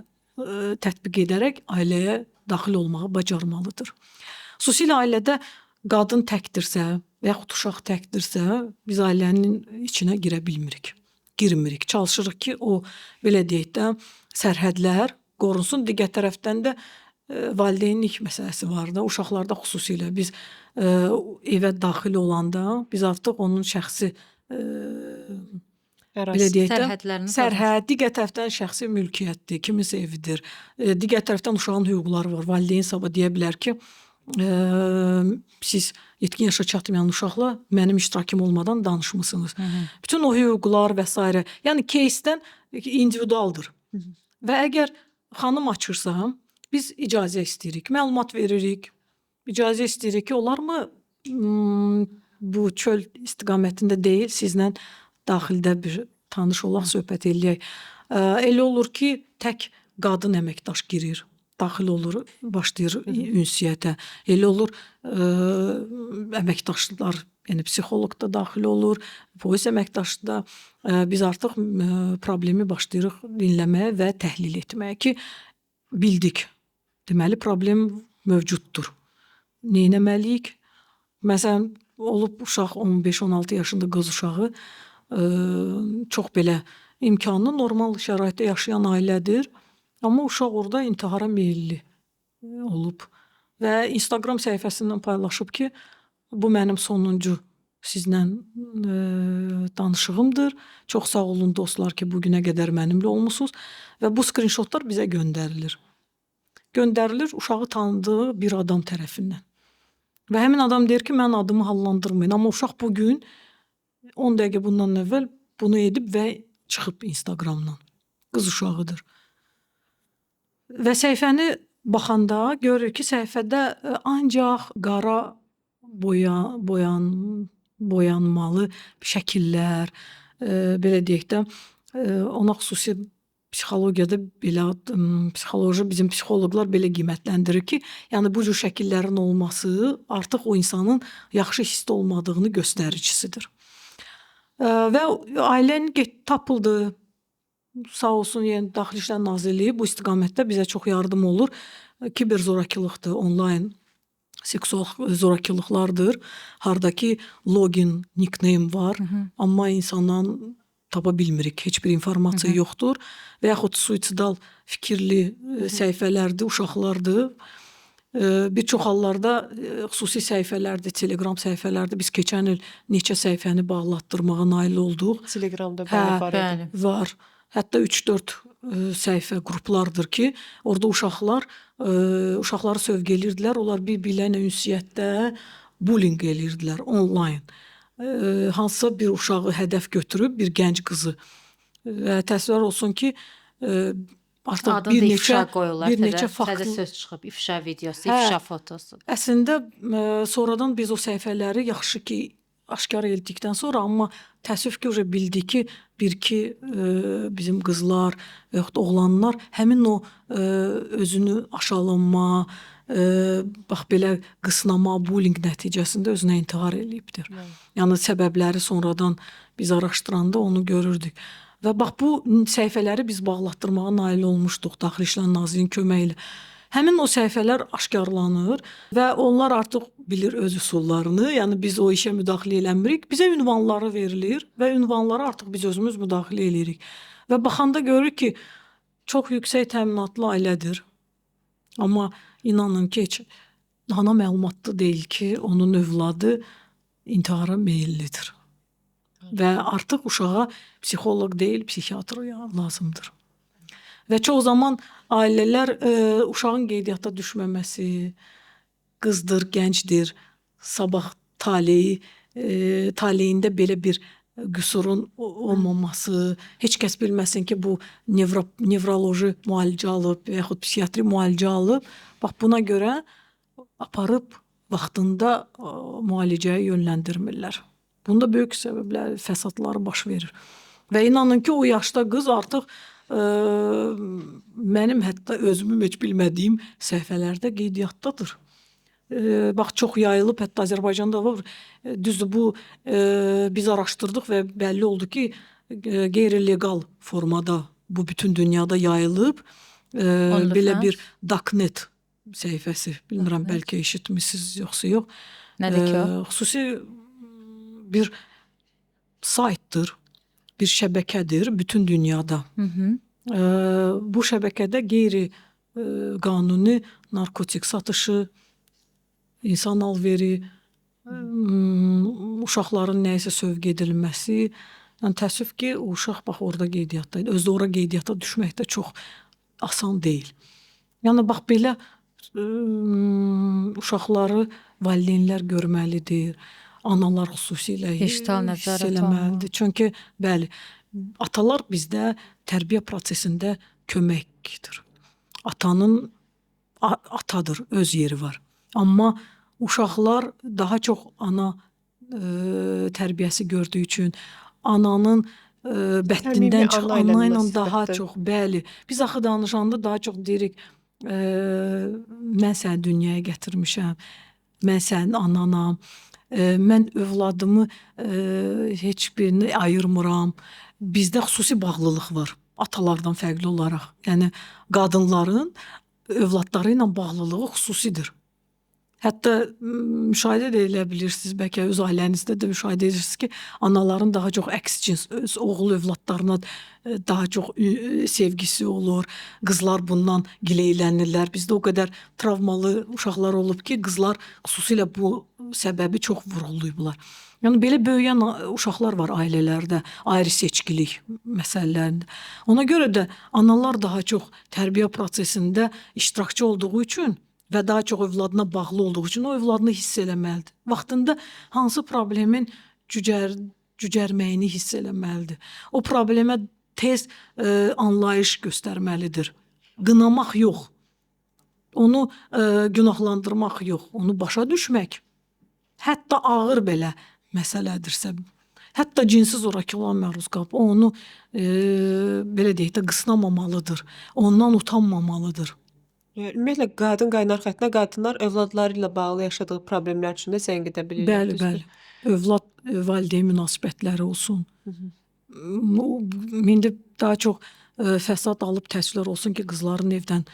tətbiq edərək ailəyə daxil olmağı bacarmalıdır. Xüsusilə ailədə qadın təkdirsə və yaxud uşaq təkdirsə, biz ailənin içinə girə bilmirik. Girmirik. Çalışırıq ki, o belə deyək də sərhədlər qorunsun. Digər tərəfdən də valideynlik məsələsi var da, uşaqlarda xüsusilə biz evə daxil olanda biz artıq onun şəxsi belə deyək də Sərhədlərini sərhəd, digər tərəfdən şəxsi mülkiyyətdir, kiminsə evidir. Digər tərəfdən uşağın hüquqları var. Valideyn sabah deyə bilər ki, siz yetkin yaşa çatmayan uşaqla mənim iştirakım olmadan danışmısınız. Bütün o hüquqlar və s. Yəni кейsdən individualdır. Və əgər xanım açırsa, biz icazə istəyirik, məlumat veririk. İcazə istəyirik ki, olarmı bu çöl istiqamətində deyil, sizlə daxildə bir tanış olaq, söhbət eləyək. Elə olur ki, tək qadın əməkdaş girir, daxil olur, başlayır ünsiyyətə. Elə olur, əməkdaşlar, yəni psixoloq da daxil olur, polis əməkdaşı da. Biz artıq problemi başlayırıq dinləməyə və təhlil etməyə ki, bildik. Deməli, problem mövcuddur. Neynəməliyik? Məsələn, olub uşaq 15-16 yaşında qız uşağı çox belə imkanlı, normal şəraitdə yaşayan ailədir. Amma uşaq orada intihara meyilli olub. Və Instagram səhifəsindən paylaşıb ki, Bu mənim sonuncu sizlə danışığımdır. Çox sağ olun dostlar ki, bu günə qədər mənimlə olmusunuz və bu skrinşotlar bizə göndərilir. Göndərilir uşağı tanıdığı bir adam tərəfindən. Və həmin adam deyir ki, mən adımı hallandırmayın. Amma uşaq bugün 10 dəqiqə bundan əvvəl bunu edib və çıxıb Instagramdan. Qız uşağıdır. Və səhifəni baxanda görür ki, səhifədə ancaq qara boyanmalı şəkillər, belə deyək də, ona xüsusi psixologiyada belə bizim psixoloqlar belə qiymətləndirir ki, yəni bu cür şəkillərin olması artıq o insanın yaxşı hissdə olmadığını göstəricisidir. Və ailənin tapıldı. Sağ olsun, yəni Daxili İşlər Nazirliyi bu istiqamətdə bizə çox yardım olur. Kiber zorakılıqdır, onlayn seksual zorakılıqlardır. Hardakı login, nickname var, amma insandan tapa bilmirik, heç bir informasiya yoxdur. Və yaxud suicidal fikirli səhifələrdir, uşaqlardır. Bir çox hallarda xüsusi səhifələrdir, Telegram səhifələrdir. Biz keçən il neçə səhifəni bağlatdırmağa nail olduq. Telegramda bəli var idi. Var. Hətta 3-4 səhifə qruplardır ki, orada uşaqları sövq edirdilər. Onlar bir-birlərlə ünsiyyətdə bullying edirdilər onlayn. Hansısa bir uşağı hədəf götürüb, bir gənc qızı. Və təəssüflər olsun ki, artıq Adını da ifşa qoyurlar. bir neçə Təzə söz çıxıb, ifşa videosu, ifşa fotosu. Əslində sonradan biz o səhifələri yaxşı ki aşkar etdikdən sonra, amma təəssüf ki, bildik ki, bir-iki bizim qızlar və yaxud oğlanlar həmin o özünü aşağılanma, bax belə qısnama, bullying nəticəsində özünə intihar eləyibdir. Yəni səbəbləri sonradan biz araşdıranda onu görürdük. Və bax bu səhifələri biz bağlatdırmağa nail olmuşduq Daxili İşlər Nazirliyinin köməyi ilə. Həmin o səhifələr aşkarlanır və onlar artıq bilir öz üsullarını, yəni biz o işə müdaxilə eləmirik. Bizə ünvanları verilir və ünvanları artıq biz özümüz müdaxilə eləyirik. Və baxanda görürük ki, çox yüksək təminatlı ailədir. Amma inanın ki, heç ana məlumatlı deyil ki, onun övladı intihara meyillidir. Və artıq uşağa psixoloq deyil, psixiatr lazımdır. Və çox zaman ailələr uşağın qeydiyyata düşməməsi, qızdır, gəncdir, sabah taleyində belə bir qüsurun olmaması, heç kəs bilməsin ki, bu nevroloji müalicə alıb və yaxud psixiatri müalicə alıb, bax buna görə aparıb vaxtında müalicəyə yönləndirmirlər. Bunda böyük səbəblər, fəsadları baş verir. Və inanın ki, o yaşda qız artıq mənim hətta özümün heç bilmədiyim səhifələrdə qeydiyyatdadır. Bax, çox yayılıb, hətta Azərbaycanda var. Düzdür, bu biz araşdırdıq və bəlli oldu ki, qeyri-legal formada bu bütün dünyada yayılıb. Belə bir Darknet səhifəsi, bilmirəm, bəlkə eşitmişsiniz yoxsa yox. Nədir ki o? Xüsusi bir saytdır, bir şəbəkədir bütün dünyada. Bu şəbəkədə qeyri-qanuni narkotik satışı, insan alveri, uşaqların nəyəsə sövq edilməsi. Yəni, təəssüf ki, o uşaq bax orada qeydiyyatdaydı. Özdə ora qeydiyyata düşmək də çox asan deyil. Yəni, bax belə uşaqları valideynlər görməlidir. Analar xüsusilə hiss eləməlidir. Çünki, bəli, atalar bizdə tərbiyə prosesində köməkdir. Atanın atadır, öz yeri var. Amma uşaqlar daha çox ana tərbiyəsi gördüyü üçün, ananın bətnindən çox, ana ilə daha çox, bəli. Biz axı danışanda daha çox deyirik, mən səni dünyaya gətirmişəm, mən sənin ananam, mən övladımı heç birini ayırmıram. Bizdə xüsusi bağlılıq var, atalardan fərqli olaraq. Yəni, qadınların övladları ilə bağlılığı xüsusidir. Hətta müşahidə də elə bilirsiniz, bəlkə öz ailənizdə də müşahidə edirsiniz ki, anaların daha çox əks cins, öz oğul övladlarına daha çox sevgisi olur. Qızlar bundan gileylənirlər. Bizdə o qədər travmalı uşaqlar olub ki, qızlar xüsusilə bu səbəbi çox vurğulayıblar. Yəni belə böyüyən uşaqlar var ailələrdə, ayrı seçkilik məsələlərində. Ona görə də analar daha çox tərbiyə prosesində iştirakçı olduğu üçün və daha çox övladına bağlı olduğu üçün o övladını hiss eləməlidir. Vaxtında hansı problemin cücərməyini hiss eləməlidir. O problemə tez anlayış göstərməlidir. Qınamaq yox. Onu günahlandırmaq yox, onu başa düşmək. Hətta ağır belə məsələdirsə, hətta cinsi zorakılığa məruz qalıb, onu belə deyək də qısnamamalıdır. Ondan utanmamalıdır. Ümumiyyətlə qadın qaynar xəttinə qadınlar övladları ilə bağlı yaşadığı problemlər üçün də zəng edə bilirlər. Bəli, bəli. Övlad valideyn münasibətləri olsun. İndi daha çox fəsad alıb təəssüflər olsun ki, qızların evdən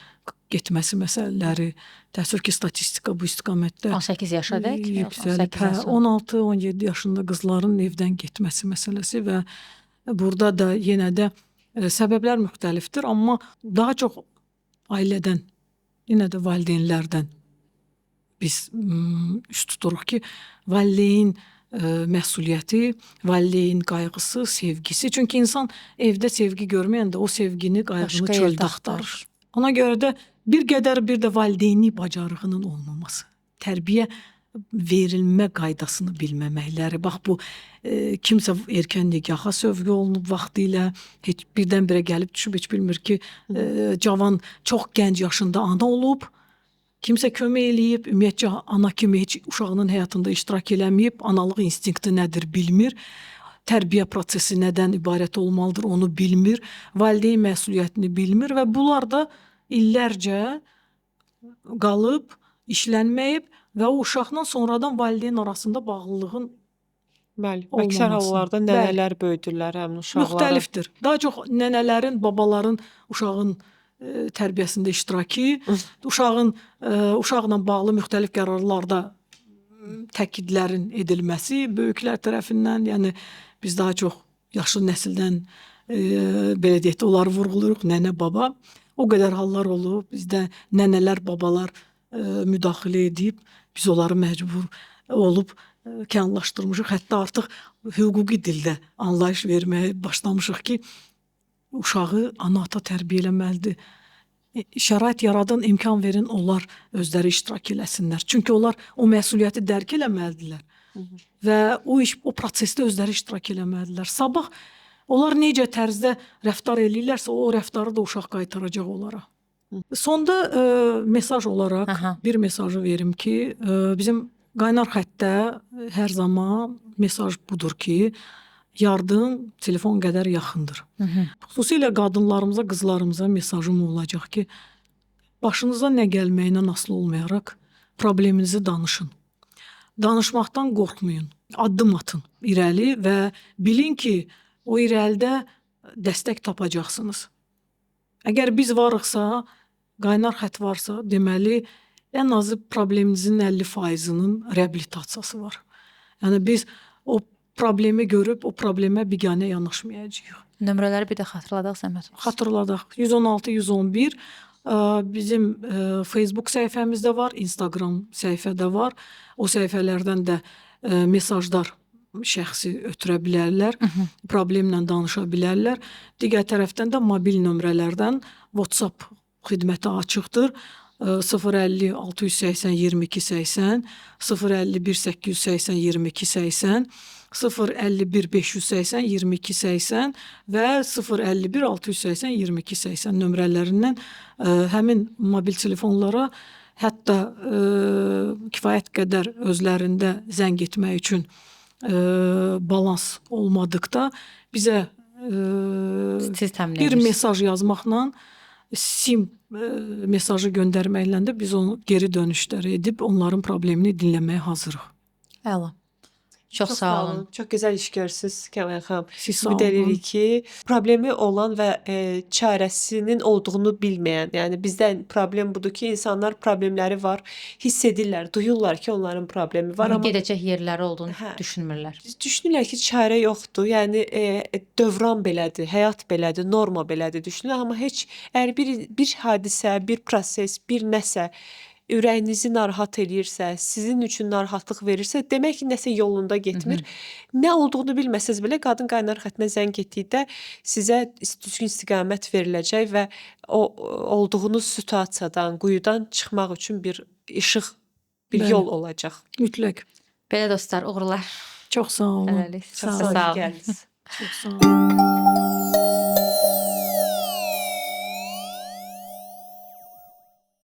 getməsi məsələləri, təəssüf ki, statistika bu istiqamətdə 18 yaşadək, yüksəlib. 16-17 yaşında qızların evdən getməsi məsələsi və burada da yenə də səbəblər müxtəlifdir, amma daha çox ailədən, yenə də valideynlərdən biz üst tuturuq ki, valideyn məsuliyyəti, valideyn qayğısı, sevgisi. Çünki insan evdə sevgi görməyəndə o sevgini, qayğını çöldə axtarır. Ona görə də bir qədər bir də valideynlik bacarığının olmaması, tərbiyə verilmə qaydasını bilməməkləri. Bax bu kimsə erkən nikaha sövq olunub vaxtilə, heç birdən-birə gəlib düşüb heç bilmir ki, cavan çox gənc yaşında ana olub. Kimsə kömək eləyib, ümumiyyətcə ana kimi heç uşağının həyatında iştirak eləməyib, analıq instinkti nədir bilmir. Tərbiyə prosesi nədən ibarət olmalıdır onu bilmir. Valideyn məsuliyyətini bilmir və bunlar da illərcə qalıb, işlənməyib və o uşaqla sonradan valideyn arasında bağlılığın Bəli, əksər hallarda nənələr böyüdürlər həmin uşaqları. Müxtəlifdir. Daha çox nənələrin, babaların uşağın tərbiyəsində iştirakı, uşaqla bağlı müxtəlif qərarlarda təkidlərin edilməsi böyüklər tərəfindən, yəni biz daha çox yaşlı nəsildən belə deyək də onları vurğuluruq, nənə, baba. O qədər hallar olub, bizdə nənələr, babalar müdaxilə edib, biz onları məcbur olub kənlaşdırmışıq. Hətta artıq hüquqi dildə anlayış verməyə başlamışıq ki, uşağı ana-ata tərbiyə eləməlidir. Şərait yaradın, imkan verin, onlar özləri iştirak eləsinlər. Çünki onlar o məsuliyyəti dərk eləməlidirlər. Və o prosesdə özləri iştirak eləməlidirlər. Sabah onlar necə tərzdə rəftar eləyirlərsə, o rəftarı da uşaq qaytaracaq onlara. Sonda mesaj olaraq bir mesajı verim ki, bizim qaynar xəttdə hər zaman mesaj budur ki, yardım telefon qədər yaxındır. Xüsusilə qadınlarımıza, qızlarımıza mesajım olacaq ki, başınıza nə gəlməyindən asılı olmayaraq probleminizi danışın. Danışmaqdan qorxmayın, addım atın irəli və bilin ki, o irəlidə dəstək tapacaqsınız. Əgər biz varıqsa, qaynar xətt varsa, deməli, ən azı probleminizin 50%-nin reabilitasiyası var. Yəni biz o problemi görüb, o problemə biganə yanaşmayacağıq. Nömrələri bir də xatırladaq Səməd. Xatırladaq. 116-111 bizim Facebook səhifəmizdə var, Instagram səhifədə var. O səhifələrdən də mesajlar şəxsi ötürə bilərlər, problemlə danışa bilərlər. Digər tərəfdən də mobil nömrələrdən WhatsApp xidməti açıqdır. 050 680 22 80, 051 880 22 80, 051 580 22 80 və 051 680 22 80 nömrələrindən həmin mobil telefonlara hətta kifayət qədər özlərində zəng etmək üçün balans olmadıqda bizə bir mesaj yazmaqla sim mesajı göndərməklə də biz onu geri dönüşlər edib onların problemini dinləməyə hazırıq. Əla. Çox sağ olun. Çox gözəl iş görürsüz Kəmal xanım. Siz sağ olun. Ümid edirik ki, problemi olan və çarəsinin olduğunu bilməyən, yəni bizdən problem budur ki, insanlar problemləri var, hiss edirlər, duyurlar ki, onların problemi var, amma gedəcək yerləri olduğunu düşünmürlər. Düşünürlər ki, çarə yoxdur. Yəni dövran belədir, həyat belədir, norma belədir düşünürlər, amma heç əgər bir hadisə, bir proses, bir nəsə ürəyinizi narahat eləyirsə, sizin üçün narahatlıq verirsə, demək ki, nəsə yolunda getmir. Nə olduğunu bilməsəz belə qadın qaynar xəttinə zəng etdikdə sizə düzgün istiqamət veriləcək və o olduğunuz situasiyadan, quyudan çıxmaq üçün bir işıq, bir Bəli. yol olacaq. Mütləq. Belə dostlar, uğurlar. Çox sağ olun. Hələlik. Sağ Çox olun. sağ olun. Gəldiniz. Çox sağ olun.